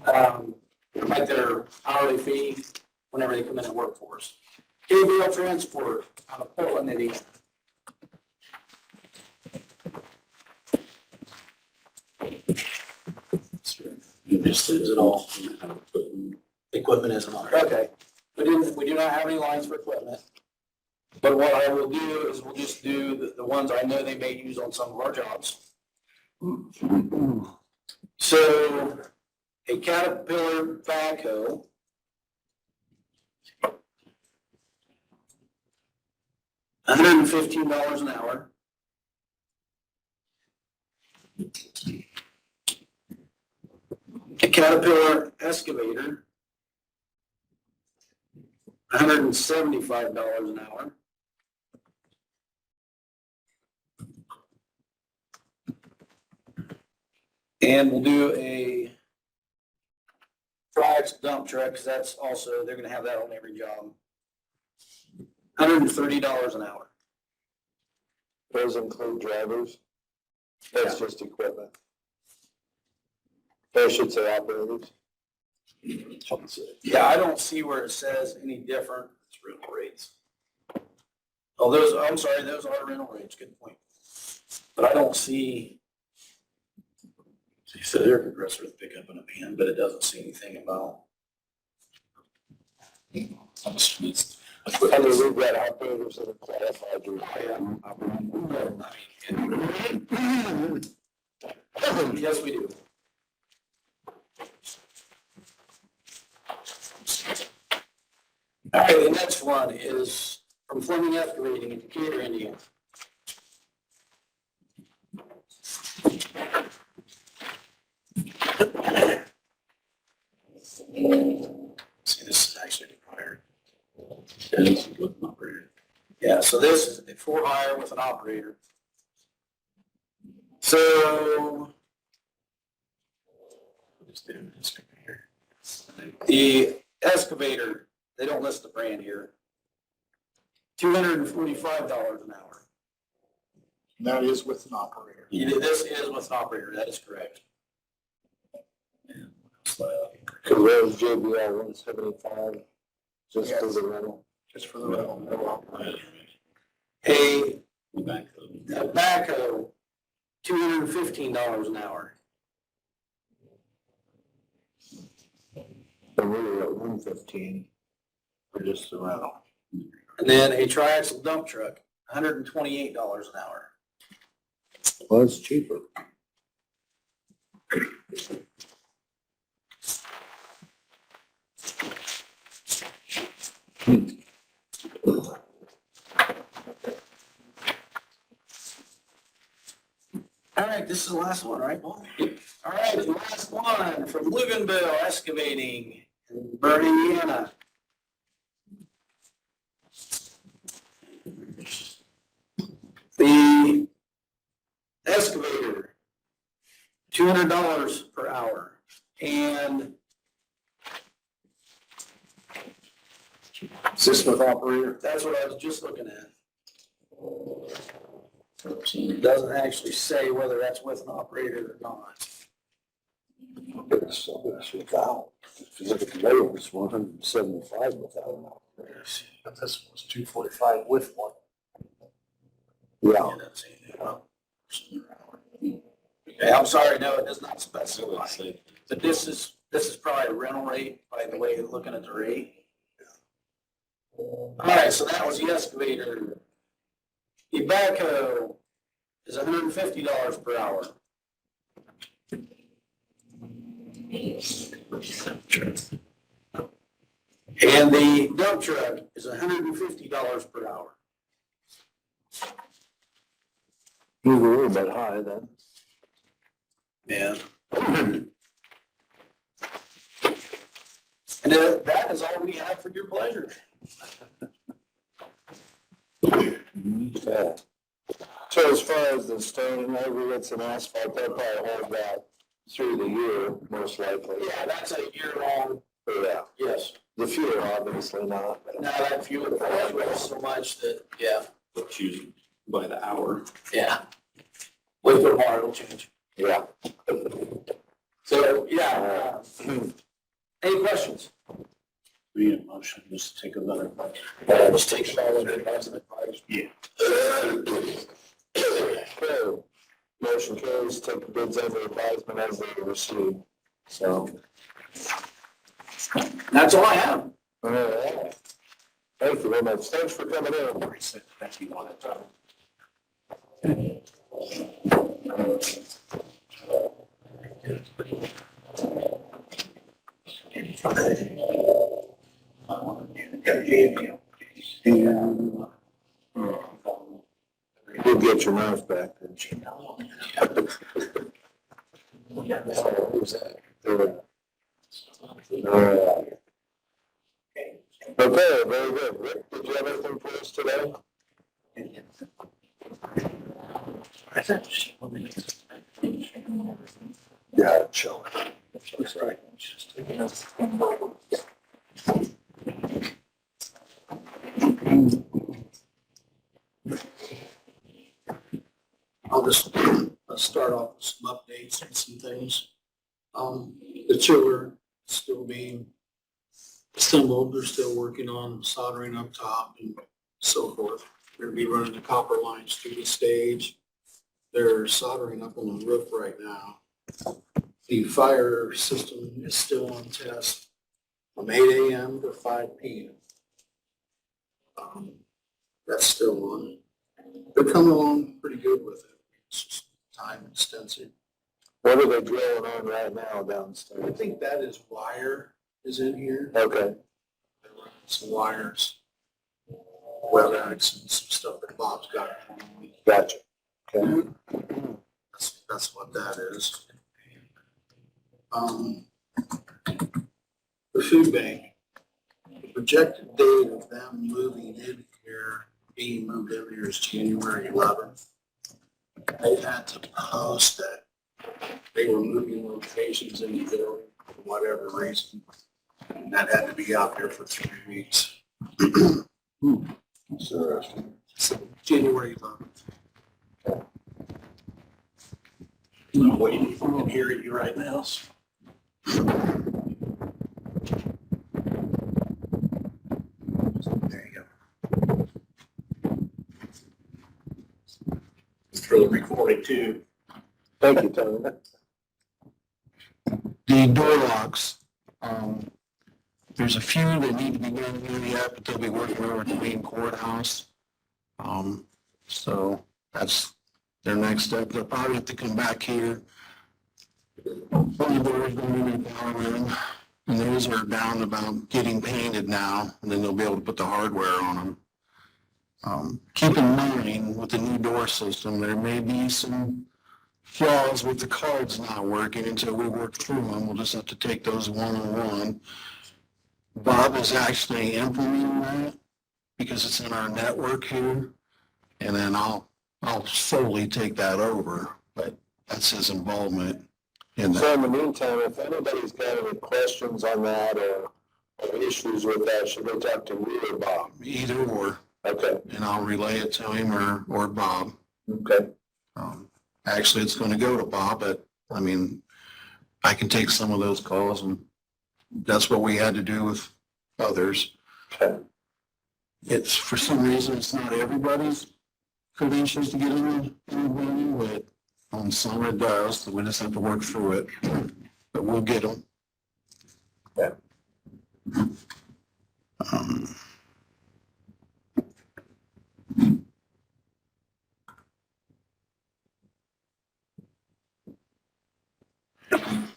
Like their hourly fee whenever they come in and work for us. Gabriel Transport out of Portland, Indiana. Just is it all? Equipment isn't on there. Okay. We do not have any lines for equipment. But what I will do is we'll just do the ones I know they may use on some of our jobs. So a Caterpillar backhoe. $115 an hour. A Caterpillar excavator. $175 an hour. And we'll do a Triax dump truck, because that's also, they're gonna have that on every job. $130 an hour. Those include drivers? That's just equipment. Or I should say operators. Yeah, I don't see where it says any different. It's rental rates. Oh, those, I'm sorry, those are rental rates, good point. But I don't see. So you said air compressor with pickup and a van, but it doesn't see anything about. I mean, we've got operators that are qualified to. Yes, we do. All right, the next one is from Fleming Excavating in Decatur, Indiana. See, this is actually required. Yeah, so this is for hire with an operator. So. The excavator, they don't list the brand here. $245 an hour. That is with an operator. This is with an operator, that is correct. Cause there's JBL 175, just for the rental. Just for the rental, no operator. A backhoe, $215 an hour. And we were at 115 for just the rental. And then a triaxle dump truck, $128 an hour. Well, it's cheaper. All right, this is the last one, right, Paul? All right, the last one from Luganville Excavating in Burn, Indiana. The excavator, $200 per hour. And Is this with operator? that's what I was just looking at. It doesn't actually say whether that's with an operator or not. It's without. If you look at the label, it's 175 without an operator. But this was 245 with one. Yeah. It doesn't say anything about person per hour. Okay, I'm sorry, no, it does not specify. But this is probably a rental rate by the way you're looking at the rate. All right, so that was the excavator. The backhoe is $150 per hour. And the dump truck is $150 per hour. You were a little bit high then. Yeah. And that is all we have for your pleasure. Yeah. So as far as the stone and aggregates and asphalt, they'll probably hold that through the year, most likely. Yeah, that's a year-long, Yeah. yes. The fuel, obviously not. but- Now that fuel fluctuates so much that, yeah, They'll choose by the hour. yeah. Wait for tomorrow, it'll change. Yeah. So, yeah. Any questions? We need a motion, just take another. Let's take it all under advisement. Yeah. Okay. Motion carries, take the bids under advisement as they were received. So, That's all I have. all right. Thank you very much. Thanks for coming in. Thank you on it. You'll get your mouse back then. Who's that? All right. Okay, very good. Rick, did you have anything for us today? Yeah, chill. That's right. I'll just start off with some updates and some things. The chiller is still being assembled. They're still working on soldering up top and so forth. They're gonna be running the copper lines through the stage. They're soldering up on the roof right now. The fire system is still on test from 8 a.m. to 5 p.m. That's still on. They're coming along pretty good with it. It's just time extensive. What are they drilling on right now I downstairs? think that is wire is in here. Okay, They're running some wires, WebEx and some stuff that Bob's got. gotcha. Okay. That's what that is. The food bank, the projected date of them moving in here, being moved in here is January 11th. They had to post that they were moving locations in the building for whatever reason. And that had to be out there for 3 weeks. So January 11th. I'm waiting for them to hear you right now. There you go. For the recording too. Thank you, Tony. The door locks, there's a few that need to be done here yet, but they'll be working over at the main courthouse. So that's their next step. They'll probably have to come back here. One of the doors going in the power room, and those are down about getting painted now, and then they'll be able to put the hardware on them. Keep in mind, with the new door system, there may be some flaws with the cards not working until we work through them. We'll just have to take those one-on-one. Bob is actually implementing that because it's in our network here. And then I'll solely take that over, but that's his involvement in that. So in the meantime, if anybody's got any questions on that or issues with that, should they talk to me or Bob? Either or, Okay, and I'll relay it to him or Bob. okay. Actually, it's going to go to Bob, but I mean, I can take some of those calls, and that's what we had to do with others. Okay. It's, for some reason, it's not everybody's credentials to get in the building, but on some it does, so we just have to work through it. But we'll get them. Yeah.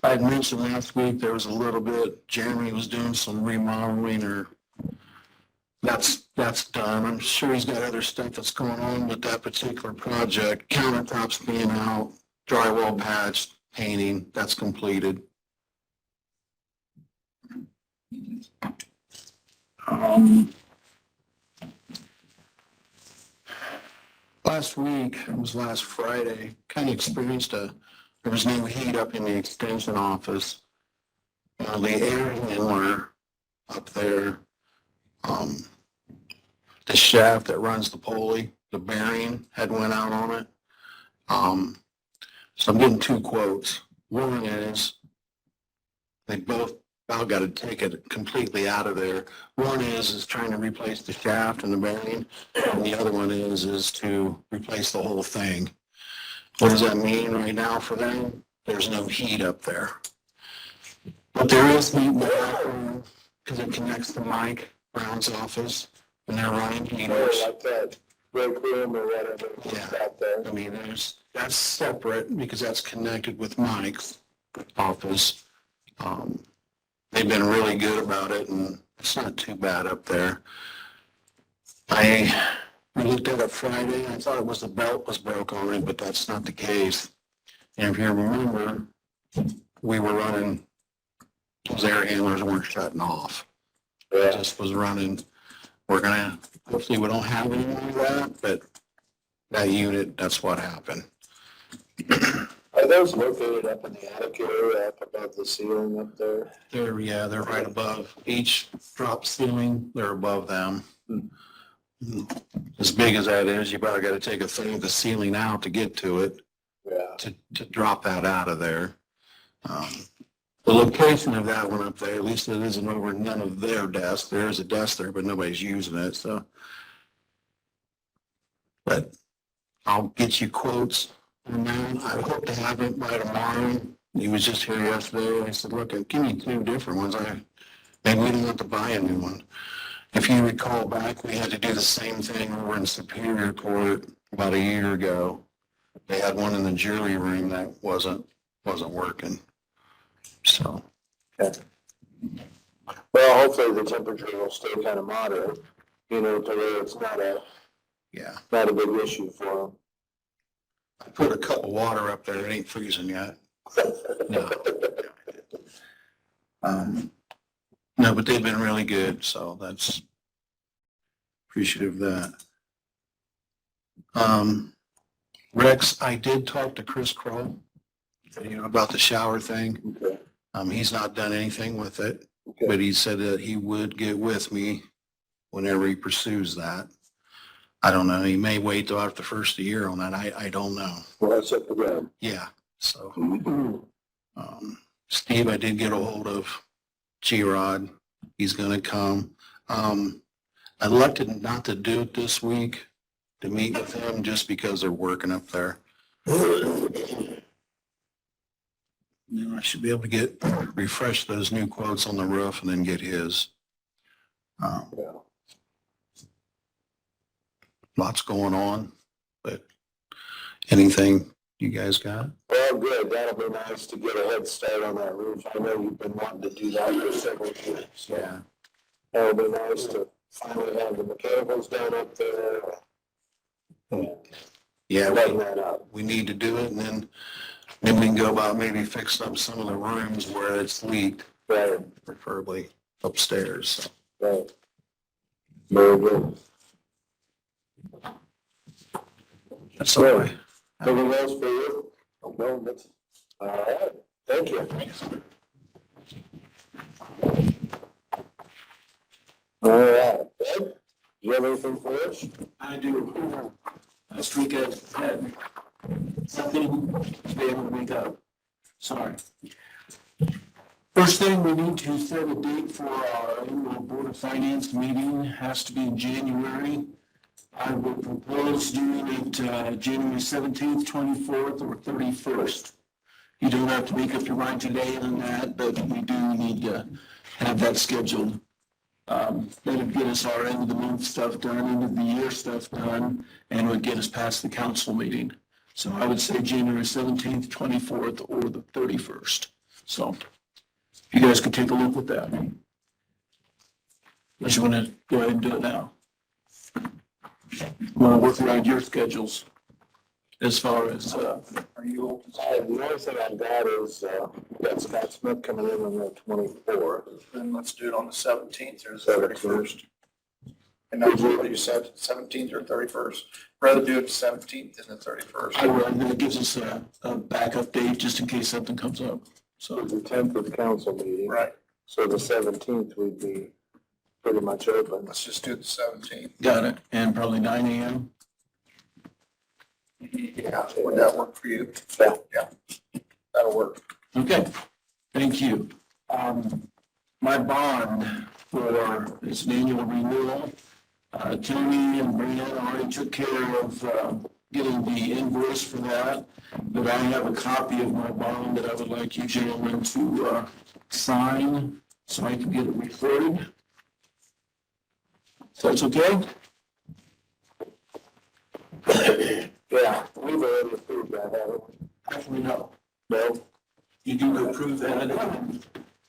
I had mentioned last week, there was a little bit, Jeremy was doing some remodeling or that's done. I'm sure he's got other stuff that's going on with that particular project. Countertops being out, drywall patched, painting, that's completed. Last week, it was last Friday, kind of experienced there was new heat up in the extension office. The air handler up there, the shaft that runs the pulley, the bearing had went out on it. So I'm getting two quotes. One is they both about got to take it completely out of there. One is trying to replace the shaft and the bearing, and the other one is to replace the whole thing. What does that mean right now for them? There's no heat up there. But there is heat in the back room because it connects to Mike Brown's office and they're running heaters. Like that break room or whatever, Yeah. out there. I mean, that's separate because that's connected with Mike's office. They've been really good about it and it's not too bad up there. We looked at it Friday. I thought it was the belt was broke on it, but that's not the case. And if you remember, we were running, those air handlers weren't shutting off. It just was running. We're gonna, hopefully we don't have any more of that, but that unit, that's what happened. Are those located up in the attic area, up above the ceiling up there? They're right above each drop ceiling, they're above them. As big as that is, you probably gotta take a thing of the ceiling out to get to it, Yeah. to drop that out of there. The location of that one up there, at least it isn't over none of their desks. There is a desk there, but nobody's using it, so. But I'll get you quotes on that. I hope to have it by tomorrow. He was just here yesterday. I said, look, give me 2 different ones. Maybe we don't have to buy a new one. If you recall back, we had to do the same thing over in Superior Court about a year ago. They had one in the jury room that wasn't working. So. Well, hopefully the temperature will stay kind of moderate, to where it's not a big issue for them. I put a cup of water up there. It ain't freezing yet. No. No, but they've been really good, so that's appreciative of that. Rex, I did talk to Chris Kroll, about the shower thing. Okay. He's not done anything with it, Okay. but he said that he would get with me whenever he pursues that. I don't know. He may wait till after the first of the year on that. I don't know. Well, that's up to them. Yeah, so. Steve, I did get a hold of G-Rod. He's gonna come. I elected not to do it this week, to meet with him, just because they're working up there. I should be able to refresh those new quotes on the roof and then get his. Yeah. Lots going on, but anything you guys got? Well, good. That'll be nice to get a head start on that roof. I know you've been wanting to do that for several years. So Yeah. that'll be nice to finally have the mechanicals done up there. Yeah, Lighten that up. we need to do it, and then we can go about maybe fixing up some of the rooms where it's leaked, Right, preferably upstairs. So. right. Very good. That's all right. Anything else for you? No, that's, all right. Thank you. All right. Ed, do you have anything for us? I do. Last week I had something to be able to make up. Sorry. First thing, we need to set a date for our annual Board of Finance meeting. It has to be in January. I would propose doing it January 17th, 24th, or 31st. You don't have to make up your mind today on that, but we do need to have that scheduled. That'd get us our end of the month stuff done, end of the year stuff done, and would get us past the council meeting. So I would say January 17th, 24th, or the 31st. So you guys could take a look at that. Unless you want to go ahead and do it now. Want to work around your schedules as far as, are you open? The only thing I've got is, got Scott Smith coming in on the 24th. Then let's do it on the 17th or the 31st. 31st. And that's what you said, 17th or 31st. Rather do it the 17th than the 31st. I would, and that gives us a backup date just in case something comes up. So So, the 10th is the council meeting. Right. So the 17th we'd be pretty much open. Let's just do the 17th. got it. And probably 9 a.m. Yeah, would that work for you? Yeah. Yeah, that'll work. Okay, thank you. my bond for its an annual renewal. Tony and Brianna already took care of getting the invoice for that, but I have a copy of my bond that I would like you gentlemen to sign so I can get it recorded. So that's okay? Yeah, we've already approved that, haven't we? Actually, no. No. You do approve that.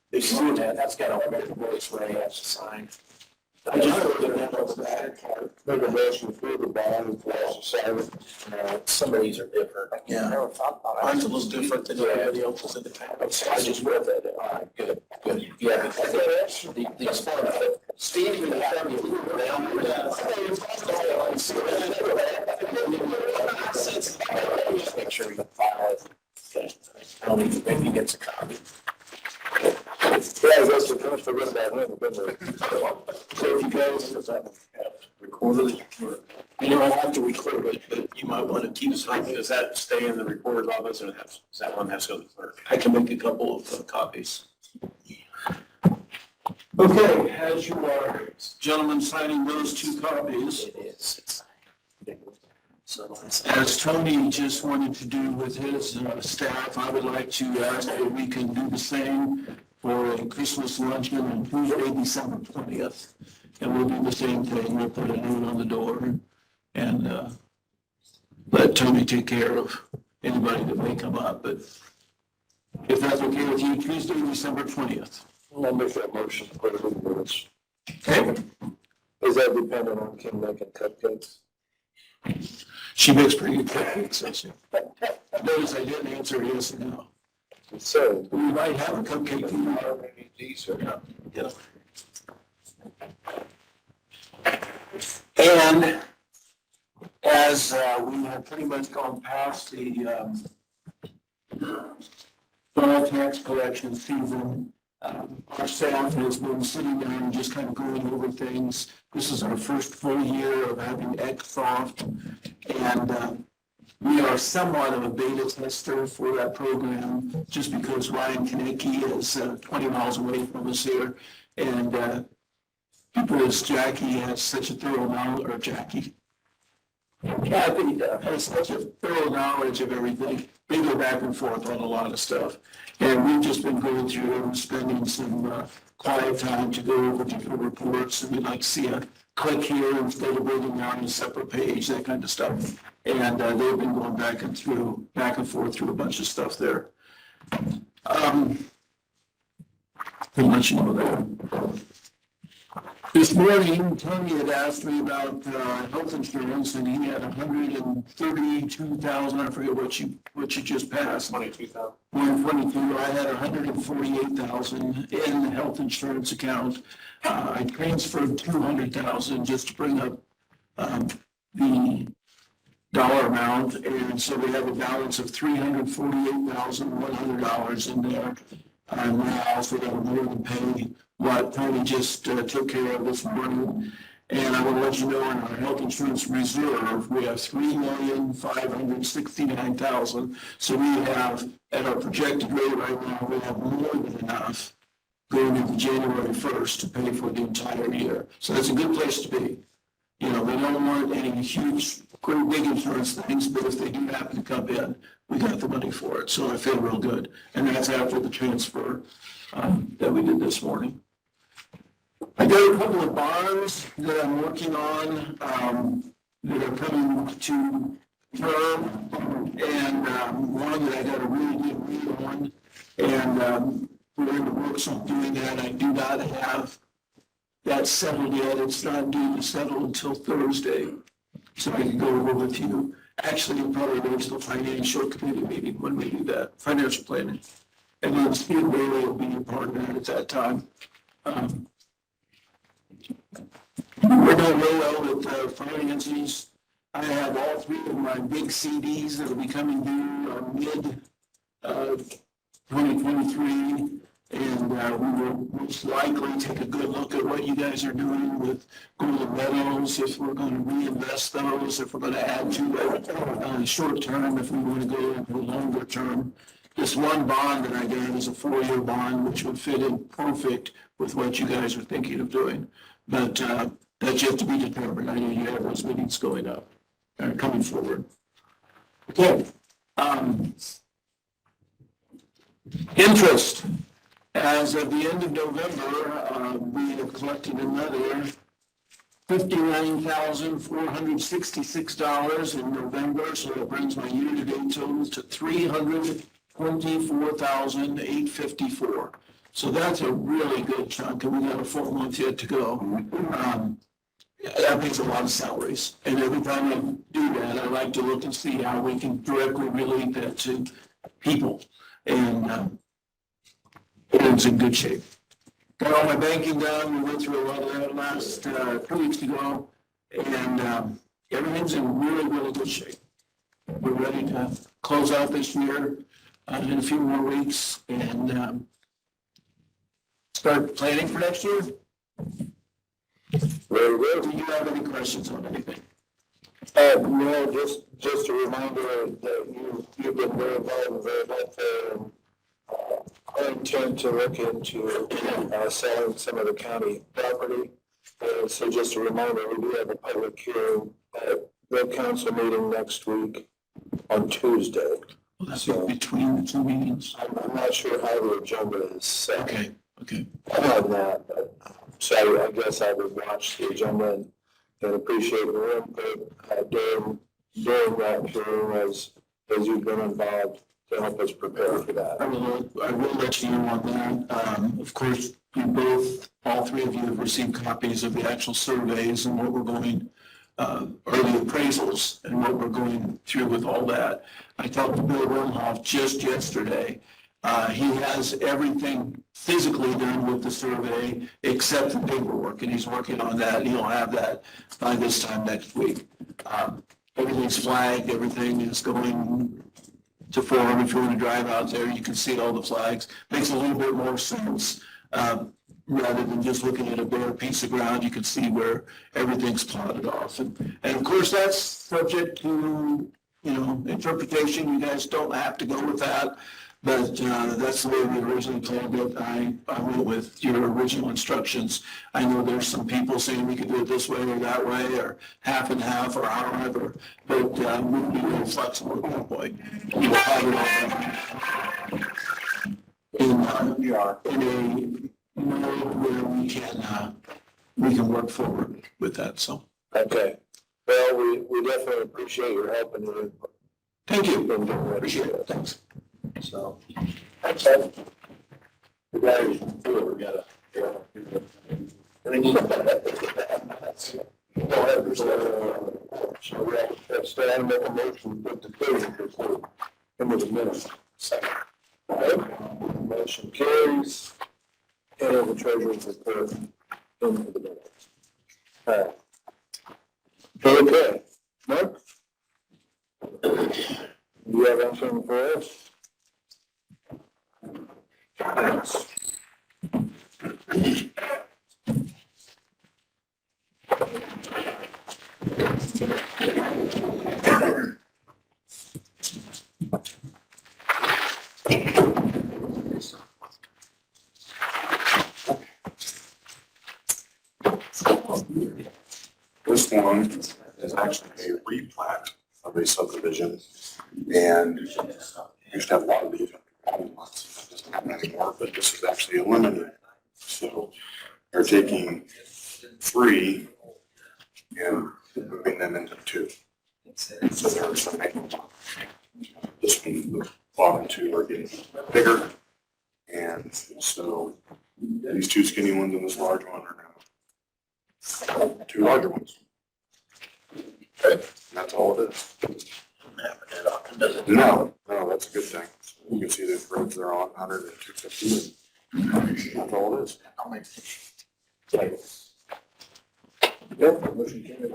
They see that, that's got a voice where he has to sign. I just put it in over that. Make a motion for the bond and for us to sign it. Some of these are different. Yeah. Never thought about it. Mine's a little different than everybody else's in the town. I just read that. All right, good, good. Yeah, because the explanatory, Steve, you have you. Just make sure you file it. I don't even think he gets a copy. Yeah, that's the first I read that one, but So if you guys, recorded, You don't have to record it, but you might want to keep something. Does that stay in the recorder's office or does that one have to go to the clerk? I can make a couple of copies. Okay, as you are, gentlemen, signing those two copies, it is. So as Tony just wanted to do with his staff, I would like to ask that we can do the same for a Christmas luncheon on Tuesday, December 20th. And we'll do the same thing, we'll put a note on the door and let Tony take care of anybody that may come up, but if that's okay with you, Tuesday, December 20th. I'll make that motion to put it in the minutes. Okay? Is that dependent on Kim making cupcakes? She makes pretty good cupcakes, doesn't she? Notice I didn't answer yes or no. So, We might have a cupcake tomorrow. Yeah. And as we have pretty much gone past the fall tax collection season, our staff has been sitting down and just kind of going over things. This is our first full year of having Xsoft, and we are somewhat of a beta tester for that program, just because Ryan Kaneki is 20 miles away from us here, and because Jackie has such a thorough knowledge, or Jackie, Kathy has such a thorough knowledge of everything. They go back and forth on a lot of stuff. And we've just been going through and spending some quiet time to go over different reports. And we'd like to see a click here instead of breaking down a separate page, that kind of stuff. And they've been going back and forth through a bunch of stuff there. Pretty much you know that. This morning, Tony had asked me about health insurance, and he had 132,000. I forget what you just passed. 22,000. 122. I had 148,000 in the health insurance account. I transferred 200,000 just to bring up the dollar amount, and so we have a balance of $348,100 in there. And we also have more than pay what Tony just took care of this morning. And I want to let you know in our health insurance reserve, we have $3,569,000. So we have, at our projected rate right now, we have more than enough going into January 1st to pay for the entire year. So that's a good place to be. You know, they don't want any huge, great big insurance things, but if they do happen to come in, we got the money for it. So I feel real good. And that's after the transfer that we did this morning. I got a couple of bonds that I'm working on that are coming to term, and one that I got a really good read on, and we're in the works on doing that. I do not have that settled yet. It's not due to settle until Thursday, so I can go over with you. Actually, it'll probably go to the financial committee meeting when we do that, financial planning. And then Steve Bailey will be a part of that at that time. We're doing real well with finances. I have all three of my big CDs that will be coming due mid 2023. And we will most likely take a good look at what you guys are doing with Golden Meadows, if we're going to reinvest those, if we're going to add to it short term, if we want to go into a longer term. this one bond that I got is a 4-year bond, which would fit in perfect with what you guys are thinking of doing. But that's yet to be determined. I know you have those meetings going up, coming forward. Okay. Interest. As of the end of November, we have collected another $59,466 in November, so that brings my year-to-date totals to $324,854. So that's a really good chunk, and we got a full month yet to go. That means a lot of salaries, and every time I do that, I like to look and see how we can directly relate that to people, and it's in good shape. Got all my banking done. We went through a lot of that last 2 weeks ago, and everything's in really, really good shape. We're ready to close out this year in a few more weeks and start planning for next year. Very good. Do you have any questions on anything? No, just a reminder that you've been very involved and very helpful. I intend to look into selling some of the county property. So just a reminder, we do have a public hearing at the council meeting next week on Tuesday. Well, that's between the two meetings. I'm not sure how the agenda is set. Okay. On that, but, so I guess I would watch the agenda and appreciate your input during that hearing as you've been involved to help us prepare for that. I will let you know on that. Of course, all three of you have received copies of the actual surveys and what we're going, or the appraisals and what we're going through with all that. I talked to Bill Wormhoff just yesterday. He has everything physically done with the survey except the paperwork, and he's working on that. He'll have that by this time next week. Everything's flagged, everything is going to form. If you want to drive out there, you can see all the flags. Makes a little bit more sense. Rather than just looking at a bare piece of ground, you can see where everything's plotted off. And of course, that's subject to, interpretation. You guys don't have to go with that. But that's the way we originally planned it. I went with your original instructions. I know there's some people saying we could do it this way or that way, or half and half, or however, but we'll be very flexible at that point. We'll have it all in a mode where we can work forward with that. So Okay. Well, we definitely appreciate your help and your input. thank you. Appreciate it. Thanks. So, that's it. We got to do it. We got to. So we have to stand and make a motion to put the bill into the minutes. Second. Okay. Motion carries. And the treasurer's report into the minutes. All right. Okay. Mark? Do you have anything for us? Thanks. This one is actually a replat of a subdivision, and we used to have a lot of these. It doesn't happen anymore, but this is actually eliminated. So they're taking 3 and moving them into 2. So there's some making. This one, the bottom 2 are getting bigger, and so these 2 skinny ones and this large one are now 2 larger ones. Okay, that's all it is. No, that's a good thing. You can see the roads they're on, 100 and 250. That's all it is. Yep, motion carried.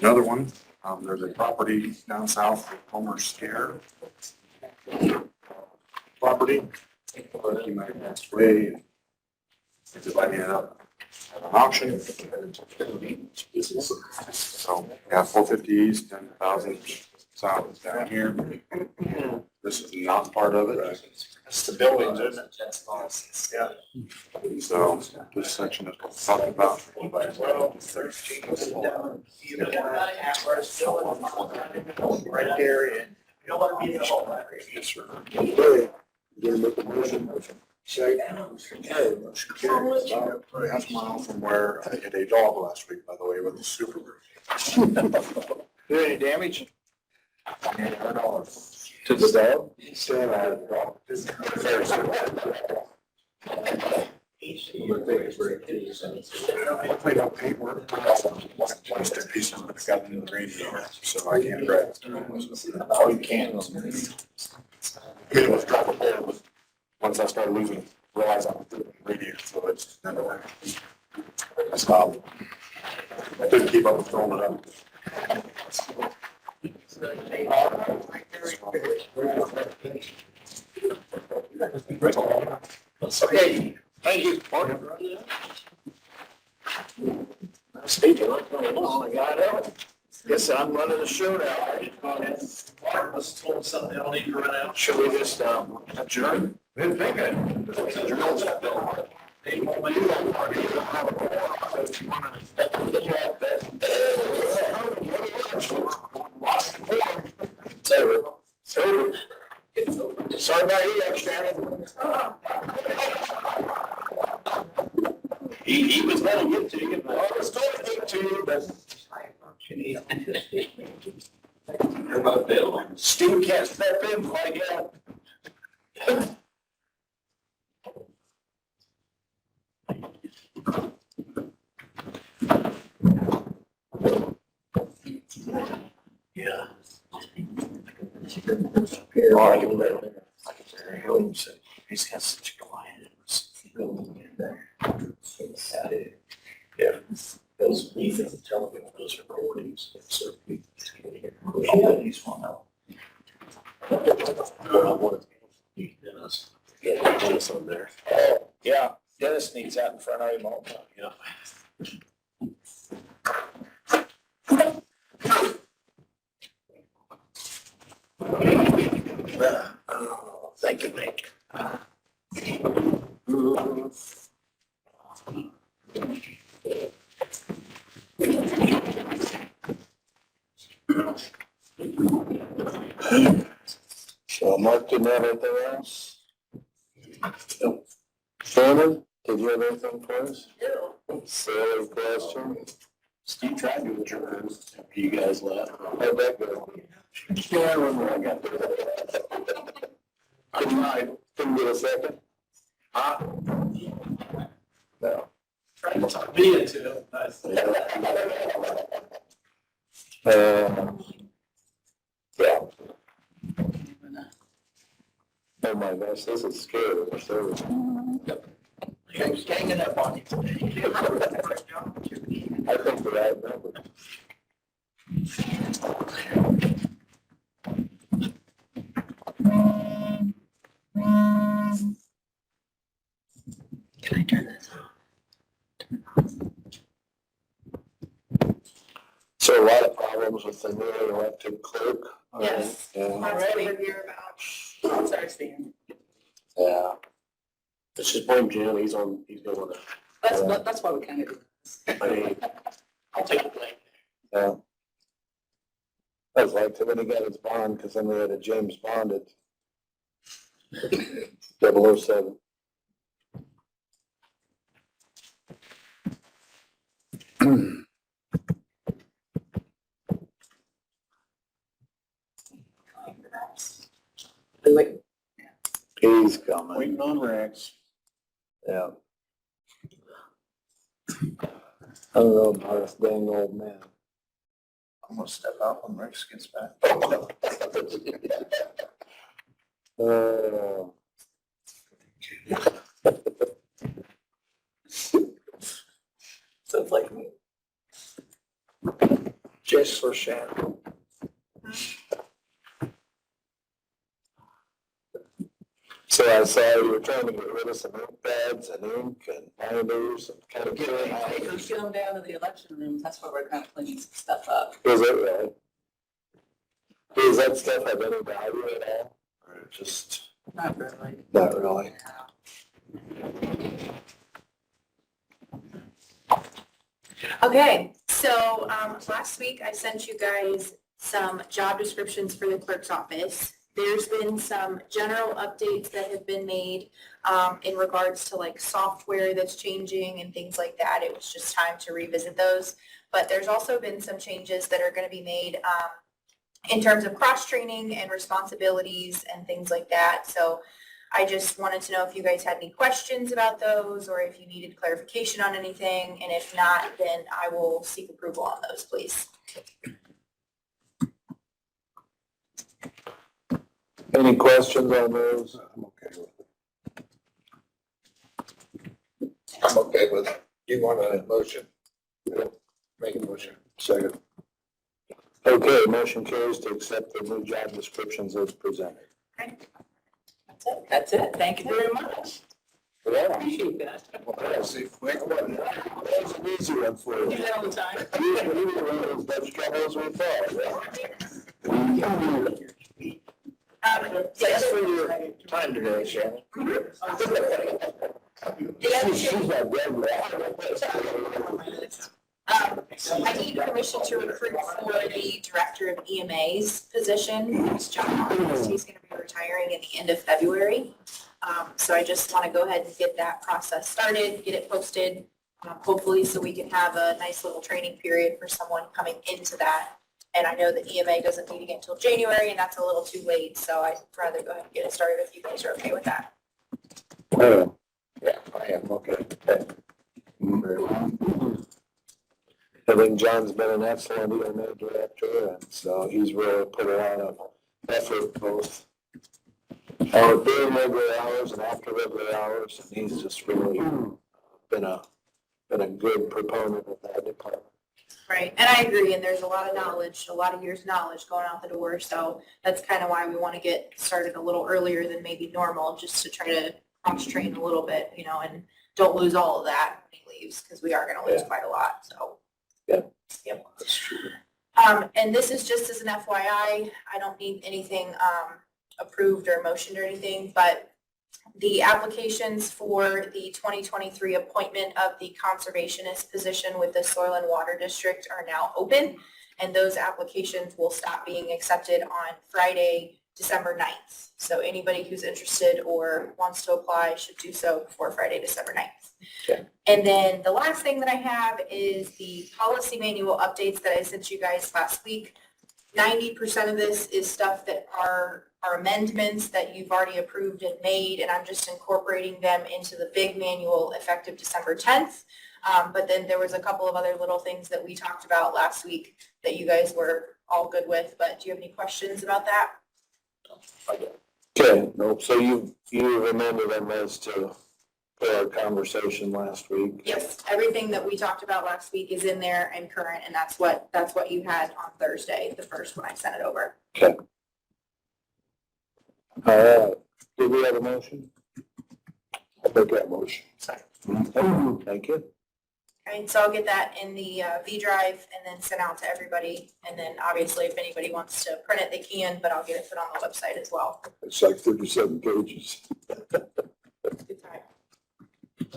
another one. There's a property down south of Homer Scare. Property, but he might have passed away. And they're dividing it up at an auction. So, yeah, 450 east, 10,000 south is down here. This is not part of it. It's the buildings, isn't it? Yeah. So this section is what we're talking about. 12, 13, down, even right there, and you don't want to be in the whole area. Yes, sir. Okay, gonna make a motion. Okay, motion carries. About a half mile from where I hit a dog last week, by the way, with the super group. do any damage? To the dog? Still had a dog. Very soon. Played out paintwork. Plastic pieces, but it's got it in the radio, so I can't grab it. Oh, you can't. It was droppable, but once I started losing, realized I was doing radio, so it's never, I stopped. I couldn't keep up with throwing it up. Okay, thank you. Steve, oh my God, guess I'm running the show now. Mark was told something, I'll need to run out. Should we just, adjourn? Didn't think I. Hey, well, maybe I'll party, you don't have a quorum, so if you wanna- Sorry about you, Shannon. He was gonna get to you, but I was gonna get to you, but. Steve can't step in quite yet. Yeah. He's got such a quiet. Yeah. Those, even television, those recordings. So he's one out. Dennis. Yeah, Dennis on there. Oh, yeah, Dennis needs that in front of him all the time. Yeah. Oh, thank you, Nick. So Mark didn't have anything else? Shannon, did you have anything for us? No. Silly question. Steve tried to adjourn after you guys left. How'd that go? Yeah, I remember I got there. I tried. Couldn't get a second? No. Tried to talk me into it, but. Yeah. Oh my gosh, this is scary. So, I was hanging up on you today. I think that I remember. Can I turn this off? So a lot of problems with the new elected clerk. Yes. Yeah. That's what we hear about. Sorry, Stan. Yeah. Let's just blame Jim, he's on, he's going to, That's why we kind of do this. I mean, I'll take the blame. Yeah. I was like, when he got his bond, because then we had a James Bond at 007. Like, He's coming. Waiting on Rex. Yeah. I don't know about this dang old man. I'm gonna step out when Rex gets back. Sounds like me. Just for Shannon. So I saw you were trying to get rid of some ink pads and ink and binders and kind of get it out. If we get them down to the election rooms, that's where we're kind of cleaning some stuff up. Is it really? Does that stuff have any value at all? Or just Not really. not really? Okay, so, last week I sent you guys some job descriptions for the clerk's office. There's been some general updates that have been made, in regards to like software that's changing and things like that. It was just time to revisit those. But there's also been some changes that are gonna be made, in terms of cross-training and responsibilities and things like that. So I just wanted to know if you guys had any questions about those or if you needed clarification on anything. And if not, then I will seek approval on those, please. Any questions on those? I'm okay with it. I'm okay with it. You want a motion? Make a motion. Second. Okay, motion carries to accept the new job descriptions as presented. That's it. That's it. Thank you very much. Yeah. Appreciate that. Let's see, quick one. That's an easy one for Do you. that all the time. Usually one of those Dutch troubles we thought. Thanks for your time today, Shannon. She's not dead yet. I need permission to recruit for the director of EMA's position. It's John Harris. He's going to be retiring at the end of February. So I just want to go ahead and get that process started, get it posted, hopefully so we can have a nice little training period for someone coming into that. And I know that EMA doesn't meet again until January, and that's a little too late, so I'd rather go ahead and get it started if you guys are okay with that. Yeah, I am, okay. Very well. I think John's been an excellent EMA director, and so he's really put a lot of effort both during regular hours and after regular hours, and he's just really been a good proponent of that department. Right, and I agree, and there's a lot of knowledge, a lot of years' knowledge going out the door, so that's kind of why we want to get started a little earlier than maybe normal, just to try to cross-train a little bit, you know, and don't lose all of that when he leaves, because we are going to lose quite a lot, so. Yeah. Yep. That's true. And this is just as an FYI, I don't need anything, approved or motioned or anything, but the applications for the 2023 appointment of the conservationist position with the Soil and Water District are now open, and those applications will stop being accepted on Friday, December 9th. So anybody who's interested or wants to apply should do so before Friday, December 9th. Okay. And then the last thing that I have is the policy manual updates that I sent you guys last week. 90% of this is stuff that are amendments that you've already approved and made, and I'm just incorporating them into the big manual effective December 10th. But then there was a couple of other little things that we talked about last week that you guys were all good with, but do you have any questions about that? Okay, nope, so you remember them as to our conversation last week? Yes, everything that we talked about last week is in there and current, and that's what you had on Thursday, the first when I sent it over. Okay. All right, do we have a motion? I'll make that motion. Thank you. Okay, so I'll get that in the V drive and then sent out to everybody. And then obviously if anybody wants to print it, they can, but I'll get it put on the website as well. It's like 37 pages. Good time.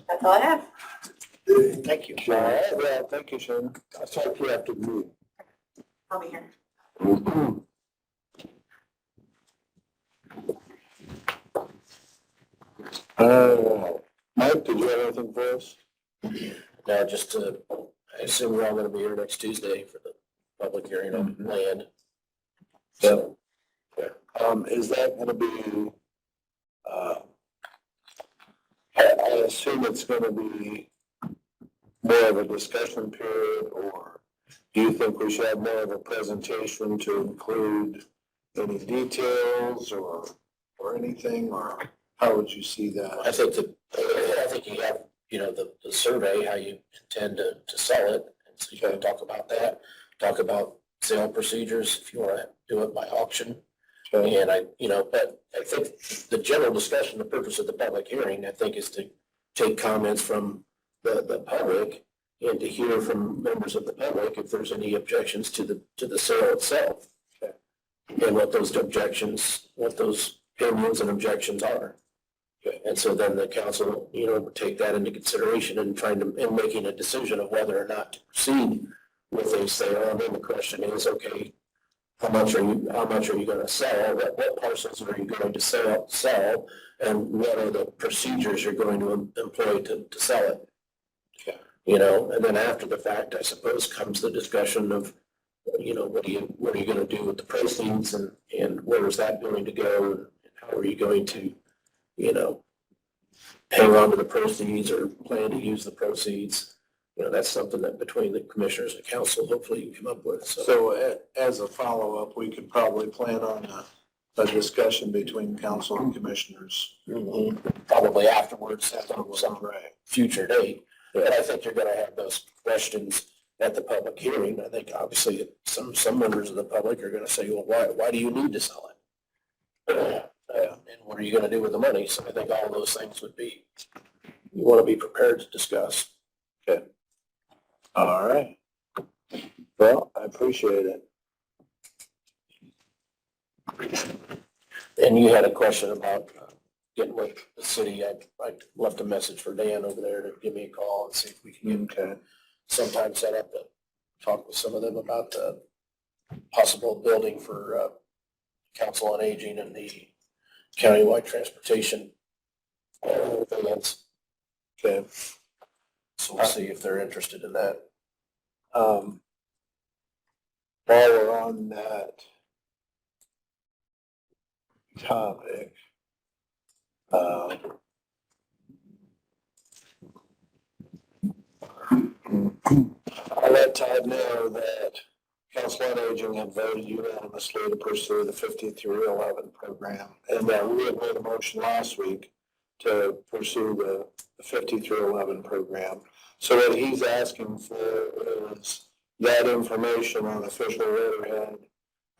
That's all I have. Thank you. All right, well, thank you, Shannon. I'll talk to you after the meeting. I'll be here. Mike, did you have anything for us? Now, just to, I assume we're all gonna be here next Tuesday for the public hearing on land. So, Is that gonna be, I assume it's gonna be more of a discussion period, or do you think we should have more of a presentation to include any details or anything, or how would you see that? I think you have, the survey, how you intend to sell it, and so you can talk about that, talk about sale procedures, if you want to do it by auction. And but I think the general discussion, the purpose of the public hearing, I think, is to take comments from the public and to hear from members of the public if there's any objections to the sale itself. And what those opinions and objections are. And so then the council, would take that into consideration and making a decision of whether or not to proceed with a sale. And then the question is, okay, how much are you going to sell? What parcels are you going to sell? And what are the procedures you're going to employ to sell it? And then after the fact, I suppose, comes the discussion of, what are you going to do with the proceeds and where is that going to go? And how are you going to, hang on to the proceeds or plan to use the proceeds? That's something that between the commissioners and council, hopefully you can come up with. So as a follow-up, we could probably plan on a discussion between council and commissioners. Probably afterwards, at some Right. future date. But I think you're going to have those questions at the public hearing. I think obviously some members of the public are going to say, well, why do you need to sell it? And what are you going to do with the money? So I think all of those things you want to be prepared to discuss. Okay. All right. Well, I appreciate it. And you had a question about getting with the city. I left a message for Dan over there to give me a call and see if we can sometime set up to talk with some of them about the possible building for Council on Aging and the countywide transportation vans. Okay. So we'll see if they're interested in that. While we're on that topic, I let Todd know that Council on Aging had voted unanimously to pursue the 5311 program, and that we had made a motion last week to pursue the 5311 program. So what he's asking for is that information on official letterhead,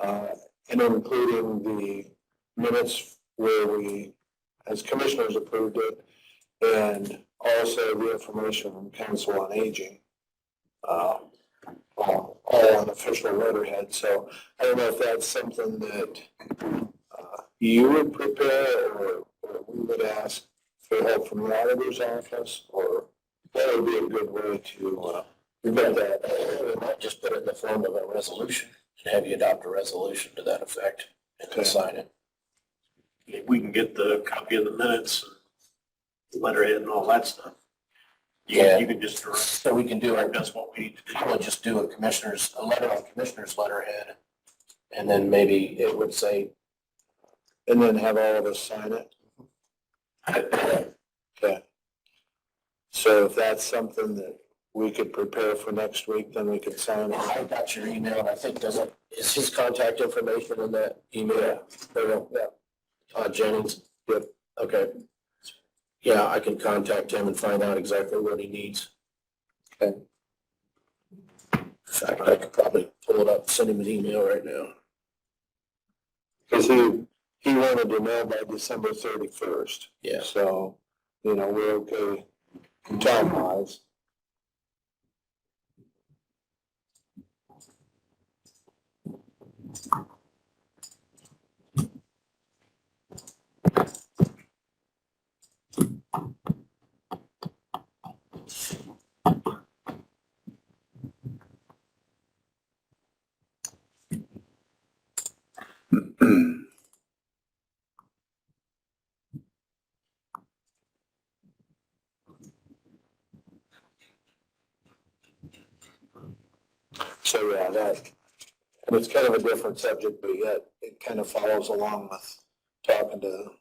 and including the minutes where we, as commissioners, approved it, and also the information from Council on Aging, all on official letterhead. So I don't know if that's something that you would prepare, or we would ask for help from the auditor's office, or that would be a good way to prevent that. We might just put it in the form of a resolution and have you adopt a resolution to that effect and then sign it. If we can get the copy of the minutes, letterhead and all that stuff. You can just direct. So we can do it. That's what we need to do. We'll just do a letter on commissioner's letterhead. And then maybe it would say, And then have all of us sign it. Okay. So if that's something that we could prepare for next week, then we could sign it. I got your email, and I think is his contact information in that email? Yeah. Todd Jennings? Yep. Okay. Yeah, I can contact him and find out exactly what he needs. Okay. In fact, I could probably pull it up, and send him an email right now. Because he wanted to know by December 31st. Yeah. So, we're okay time-wise. So, yeah, and it's kind of a different subject, but yet it kind of follows along with talking to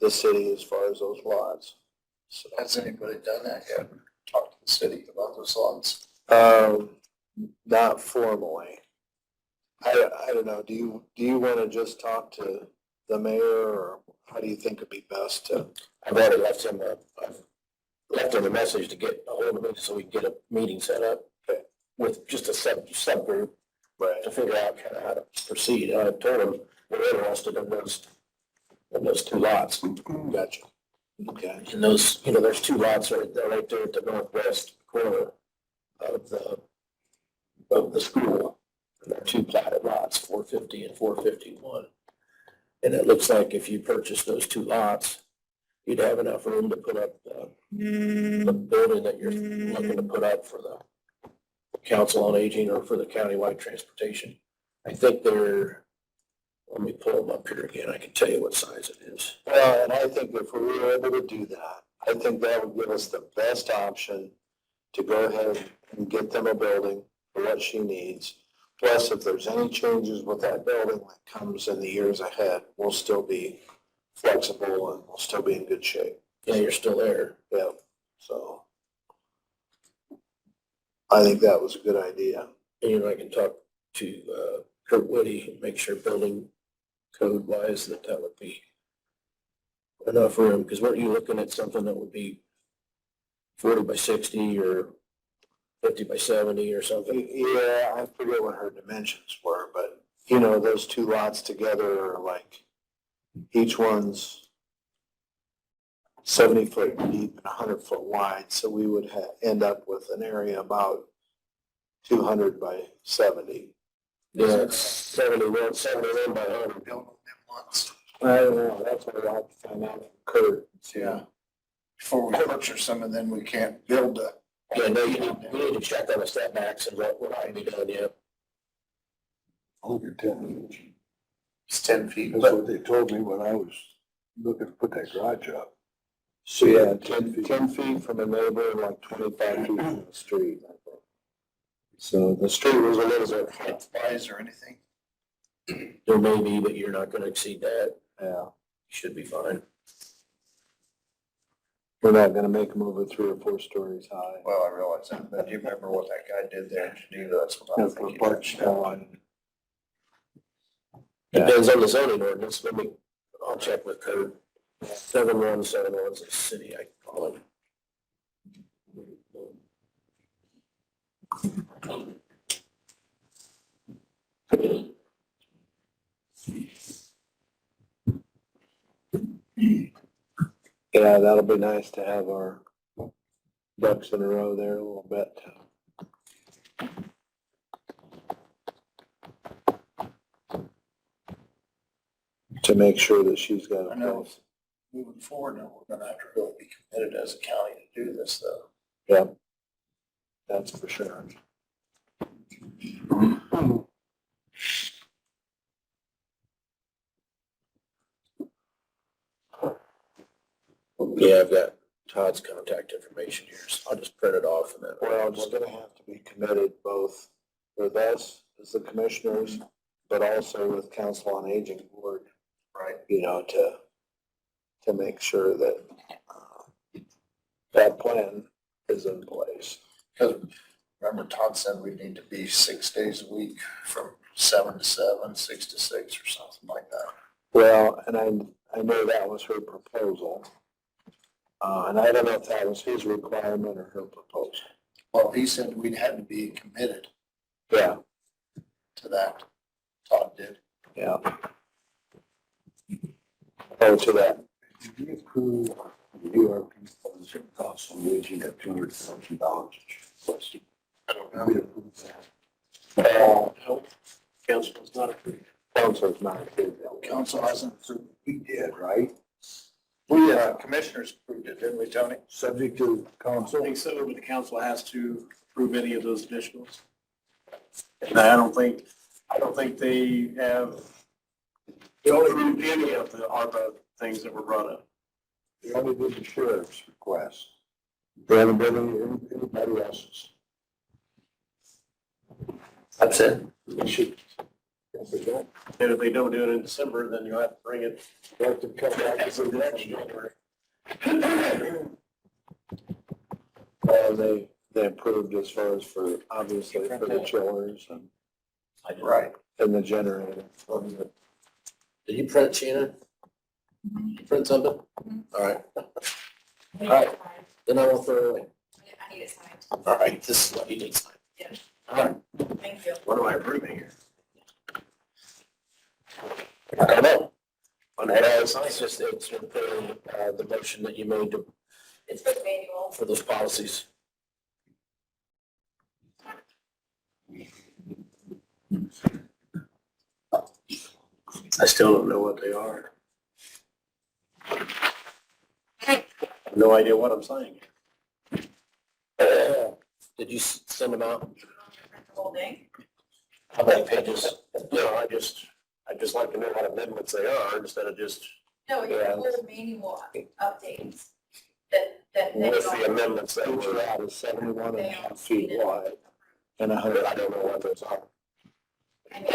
the city as far as those lots. So, Has anybody done that yet? Talk to the city about those lots? not formally. I don't know, do you want to just talk to the mayor, or how do you think it'd be best to? I've already left him a message to get a hold of me so we can get a meeting set up with just a subgroup Right. to figure out kind of how to proceed. I told them we're interested in those two lots. Gotcha. Okay. And those, there's two lots right there at the northwest corner of the school. And they're two platted lots, 450 and 451. And it looks like if you purchase those two lots, you'd have enough room to put up the building that you're looking to put up for the Council on Aging or for the countywide transportation. I think let me pull them up here again. I can tell you what size it is. Well, and I think if we were able to do that, I think that would give us the best option to go ahead and get them a building for what she needs. Plus, if there's any changes with that building that comes in the years ahead, we'll still be flexible and we'll still be in good shape. Yeah, you're still there. Yeah, so I think that was a good idea. And I can talk to Kurt Whitty and make sure building code wise that would be enough room. Because weren't you looking at something that would be 40 by 60 or 50 by 70 or something? Yeah, I forget what her dimensions were, but those two lots together are like, each one's 70 foot deep and 100 foot wide. So we would end up with an area about 200 by 70. Yeah, it's 71 by 100. Build them once. I don't know, that's what I'll have to find out from Kurt. Yeah. Before we purchase them and then we can't build a. Yeah, no, we need to check on the setbacks and what can be done yet. Over 10 inch. It's 10 feet. That's what they told me when I was looking to put that garage up. So yeah, 10 feet from a neighbor and like 25 feet from the street. So the street was a little bit, Flies or anything. There may be, but you're not going to exceed that. yeah, You should be fine. we're not gonna make them over 3 or 4 stories high. Well, I realize that, but do you remember what that guy did there in Geneva? That's what I And think. for parts down. Depends on the zoning ordinance. I'll check with code. 7171 is a city, I call it. Yeah, that'll be nice to have our ducks in a row there a little bit. To make sure that she's got I a know. place. Moving forward, now we're gonna have to really be committed as a county to do this though. Yeah, that's for sure. Yeah, I've got Todd's contact information here, so I'll just print it off and then. Well, we're gonna have to be committed both with us as the commissioners, but also with Council on Aging Board, Right. to make sure that that plan is in place. Because remember Todd said we need to be 6 days a week from 7 to 7, 6 to 6 or something like that. Well, and I know that was her proposal. And I don't know if that was his requirement or her proposal. Well, he said we'd had to be committed Yeah, to that. Todd did. yeah. Oh, to that. Did we approve the URP funds that cost on waging at $200,000? I don't We know. approved that. Council is not approved. Council's not approved. Council hasn't approved. We did, right? We, commissioners approved it, didn't we, Tony? Subject to I council? think so, but the council has to approve any of those additionals. And I don't think they have, they only approved any of the ARPA things that were brought up. They only did the sheriff's request. They haven't done anybody else's. That's it. They should. And if they don't do it in December, then you'll have to bring it. They have to come back That's to the the next next year. They approved as far as for, obviously, for the chillers and Right. the generator. Did you print, Sheena? You print something? All right. Then I will throw it away. I need it signed. All right, this is what you need signed. Yeah. All right, Thank you. what am I approving here? I don't know. It's just, it's the motion that you made to, It's for the manual. for those policies. I still don't know what they are. No idea what I'm signing. Did you send them out? The whole thing. How many pages? No, I'd just like to know what amendments they are instead of just, No, your Yeah. whole manual updates that what's they the are. amendments that Each were. lot is 71 They and a are half feet stated. wide and 100, I don't know what those are. I mean,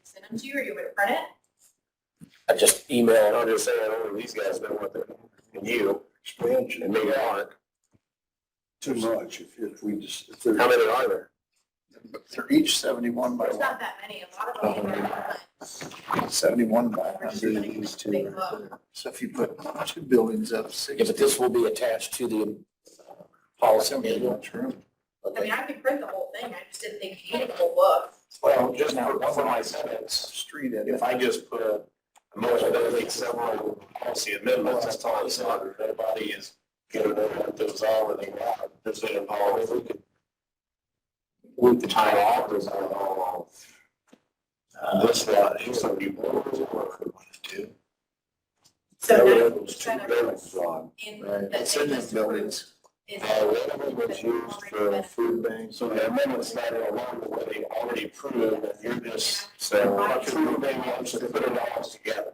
send them to you or you would print it? I just emailed. I'm just saying, only these guys know what they're, and you, and maybe Mark. Too much if we just, if How they're, many are there? But they're each 71 by There's not that many. A lot of them are 71 by like, 100. these big book. So if you put 2 buildings up, 6. Yeah, but this will be attached to the policy manual. True. I mean, I could print the whole thing. I just didn't think you needed the whole book. Well, just for my sentence, Street edit. if I just put a motion that makes several policy amendments, that's all it's on. If anybody is gonna know what those are, or they want, just say, oh, if we could. With the time off, is all. This lot, here's some people, what we want to do. So there now was it's two kind of buildings on. in Right. that It's they in the just buildings. is. One of them was used for food banks. So the amendment's not along the way they already approved, and you're just saying, approving wants to put it all together.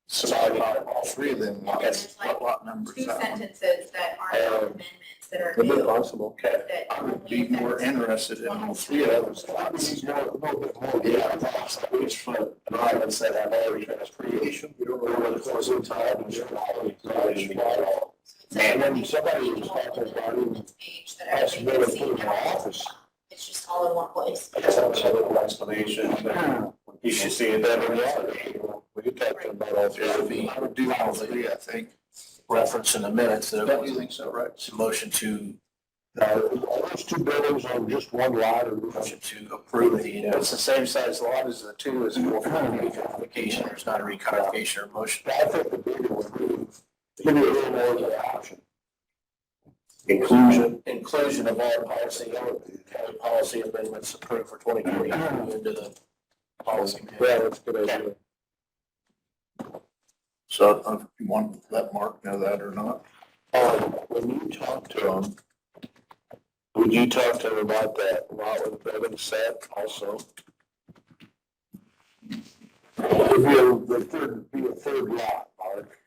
So all 3 of them lots. There's like What lot numbers? two that one? sentences that are amendments that are Could be new. possible. Okay. That I would be more interested in all 3 of those lots. These more, a little bit more. Yeah, that's which front, and I haven't said I've already finished creation, we don't know what the course of time, and you're already creation. And then somebody was talking about even Page that everybody can possibility see. of putting an office. It's just all in one place. I guess that's a little explanation, but you should see it then in the We could talk about all three. I would do all 3, I think. Reference in the minutes that it Don't was you think so, right? a motion to, Now, are those two buildings on just one lot or? motion to approve the, It's the same size lot as the 2 is 4. recodification. There's not a recodification or motion. I think the bigger would move, give you a little more of the option. Inclusion of all policy, policy amendments approved for 2020 into the policy. Yeah, that's a good idea. So if you want to let Mark know that or not. When you talk to them, would you talk to them about that lot with the building set also? It'd be a third lot, Mark.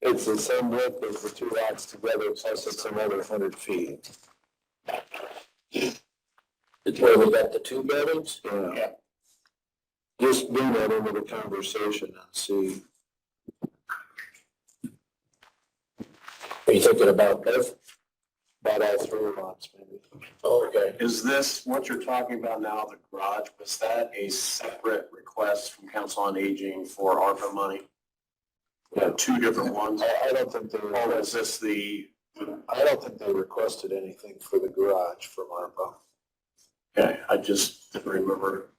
It's the same width as the two lots together, plus it's another 100 feet. It's where we got the 2 buildings? Yeah. Just bring that into the conversation and see. Are you thinking about both? About all 3 lots, maybe. Oh, okay. Is this, what you're talking about now, the garage, was that a separate request from Council on Aging for ARPA money? We have 2 different ones, I don't think they, or is this the, I don't think they requested anything for the garage from ARPA. okay, I just didn't remember.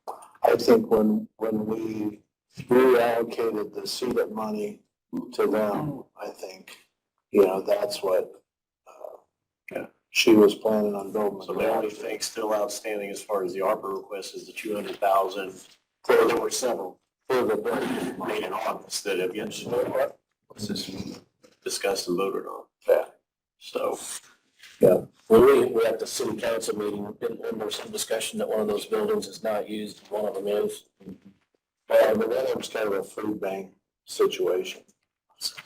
I think when we reallocated the CEDAT money to them, I think, that's what, she was planning on building. So the only thing still outstanding as far as the ARPA request is the 200,000. There were several further budgets made in August that have yet to be discussed and voted on. Yeah. So, When we at the city council meeting, there was some discussion that one of those buildings is not used, one of them is. But that was kind of a food bank situation,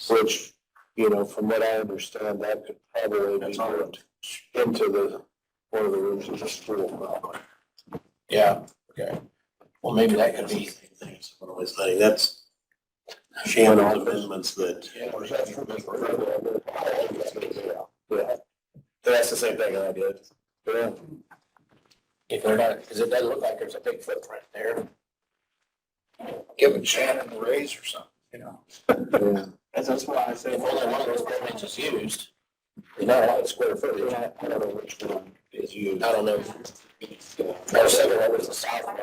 which, from what I understand, that could probably be moved into one of the rooms of the school probably. Yeah, okay. Well, maybe that could be, what am I saying? That's Shannon's amendments that. Yeah. That's the same thing I did. Yeah. if they're not, because it doesn't look like there's a big footprint there. Giving Shannon a raise or something, Yeah. That's why I say. If only one of those buildings is used, Not a lot of square footage. I don't know which one is used. I don't know. Our second one was the south one.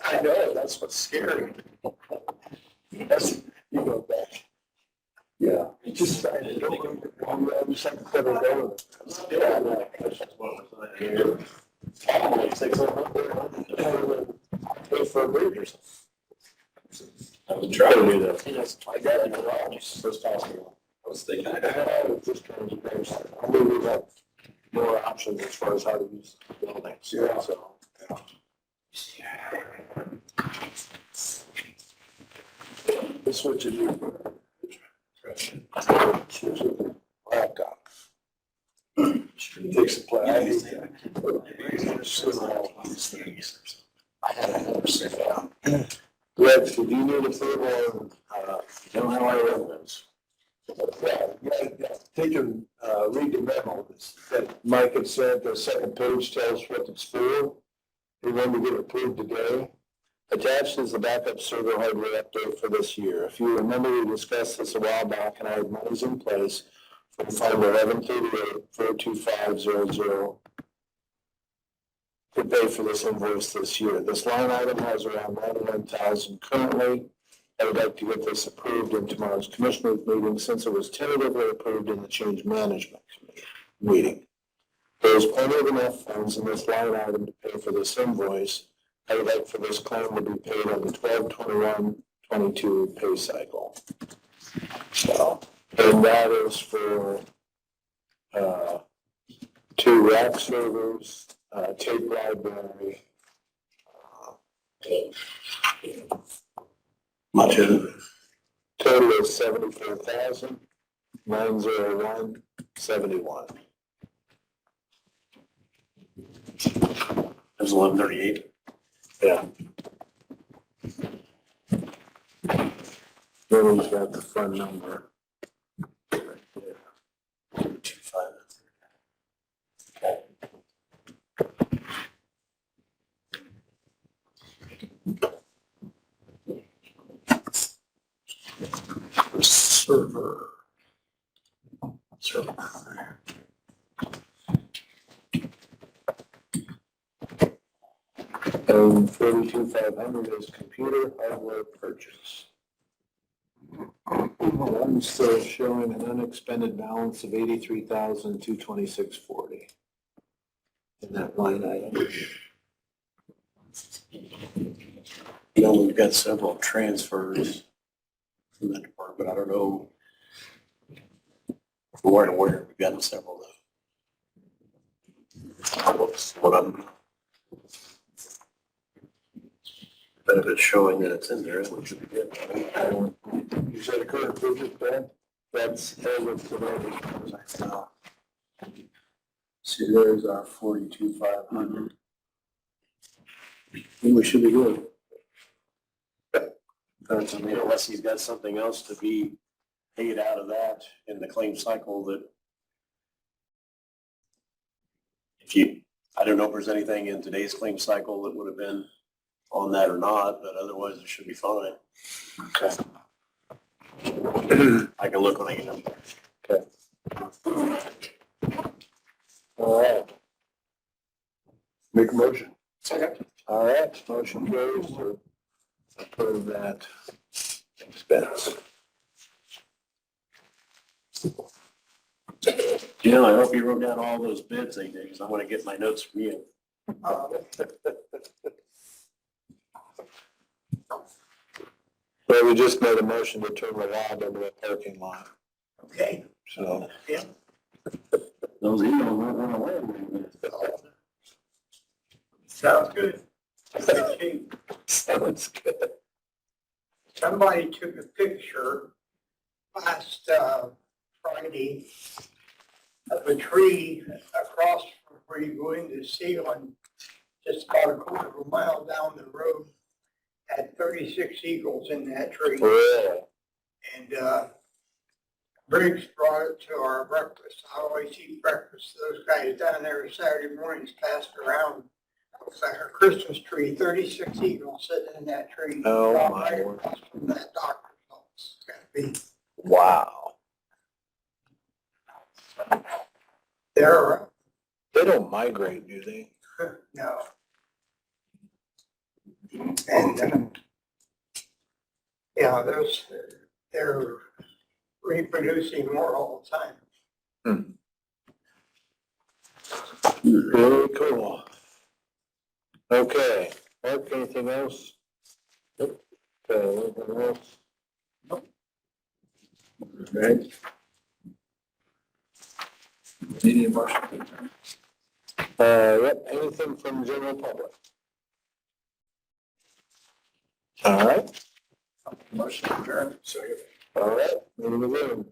I know, that's what's scary. That's, you go back. Yeah, it's just, I don't just like to put it over. Yeah, I know. Here. Pay for a bridge or something. I would try to do that. I got it in the office this possible. I was thinking. Just trying to do something. I mean, we have more options as far as how to use the buildings. Yeah. So. This is what you do. Switch it to laptop. Takes the play. I hate that. I had another sit down. Rex, do you need approval on, Illinois residents? Yeah, take and, read the memo that Mike had sent. The second page tells what it's for. We want to get approved today. Attached is the backup server hardware update for this year. If you remember, we discussed this a while back and I had monies in place for Fund 1138-42500 to pay for this invoice this year. This line item has around $91,000 currently. I would like to get this approved in tomorrow's commissioners meeting since it was tentatively approved in the change management meeting. There is plenty of enough funds in this line item to pay for this invoice. I would like for this claim to be paid on the 12/21/22 pay cycle. So, and that is for 2 rack servers, tape library. Much of it. Total is $74,901.71. It was 1138. Yeah. Then he's got the fund number. Right there. 225. Server. And 42,500 is computer hardware purchase. I'm still showing an unexpended balance of 83,226.40 in that line item. You know, we've got several transfers from that department. I don't know. If we weren't aware, we've gotten several though. What I'm. But if it's showing that it's in there, it should be good. You said a current budget, Ben? That's as of today. See, there's our 42,500. We should be good. That's, I mean, unless he's got something else to be paid out of that in the claim cycle that I don't know if there's anything in today's claim cycle that would have been on that or not, but otherwise it should be fine. Okay. I can look when I get up there. Okay. All right. Make a motion. Second. All right, motion carries to approve that expense. Jim, I hope you wrote down all those bids they did, because I want to get my notes from you. Well, we just made a motion to turn the lab into a parking lot, Okay. so. Those emails went away. Sounds good. Sounds good. Somebody took a picture last Friday of a tree across from where you go into Sealand, just about a quarter of a mile down the road. Had 36 eagles in that tree. Really? And Briggs brought it to our breakfast. I always eat breakfast. Those guys down there Saturday mornings passed around. It was like a Christmas tree, 36 eagles sitting in that tree. Oh, Right my word. across from that doctor's office. It's gotta be Wow. They're, They don't migrate, do they? no. And, yeah, they're reproducing more all the time. Very cool. Okay, Mark, anything else? Nope. Anything else? Nope. Okay. Need a motion? Yep, anything from general public? All right, Motion adjourned. all right, meeting adjourned.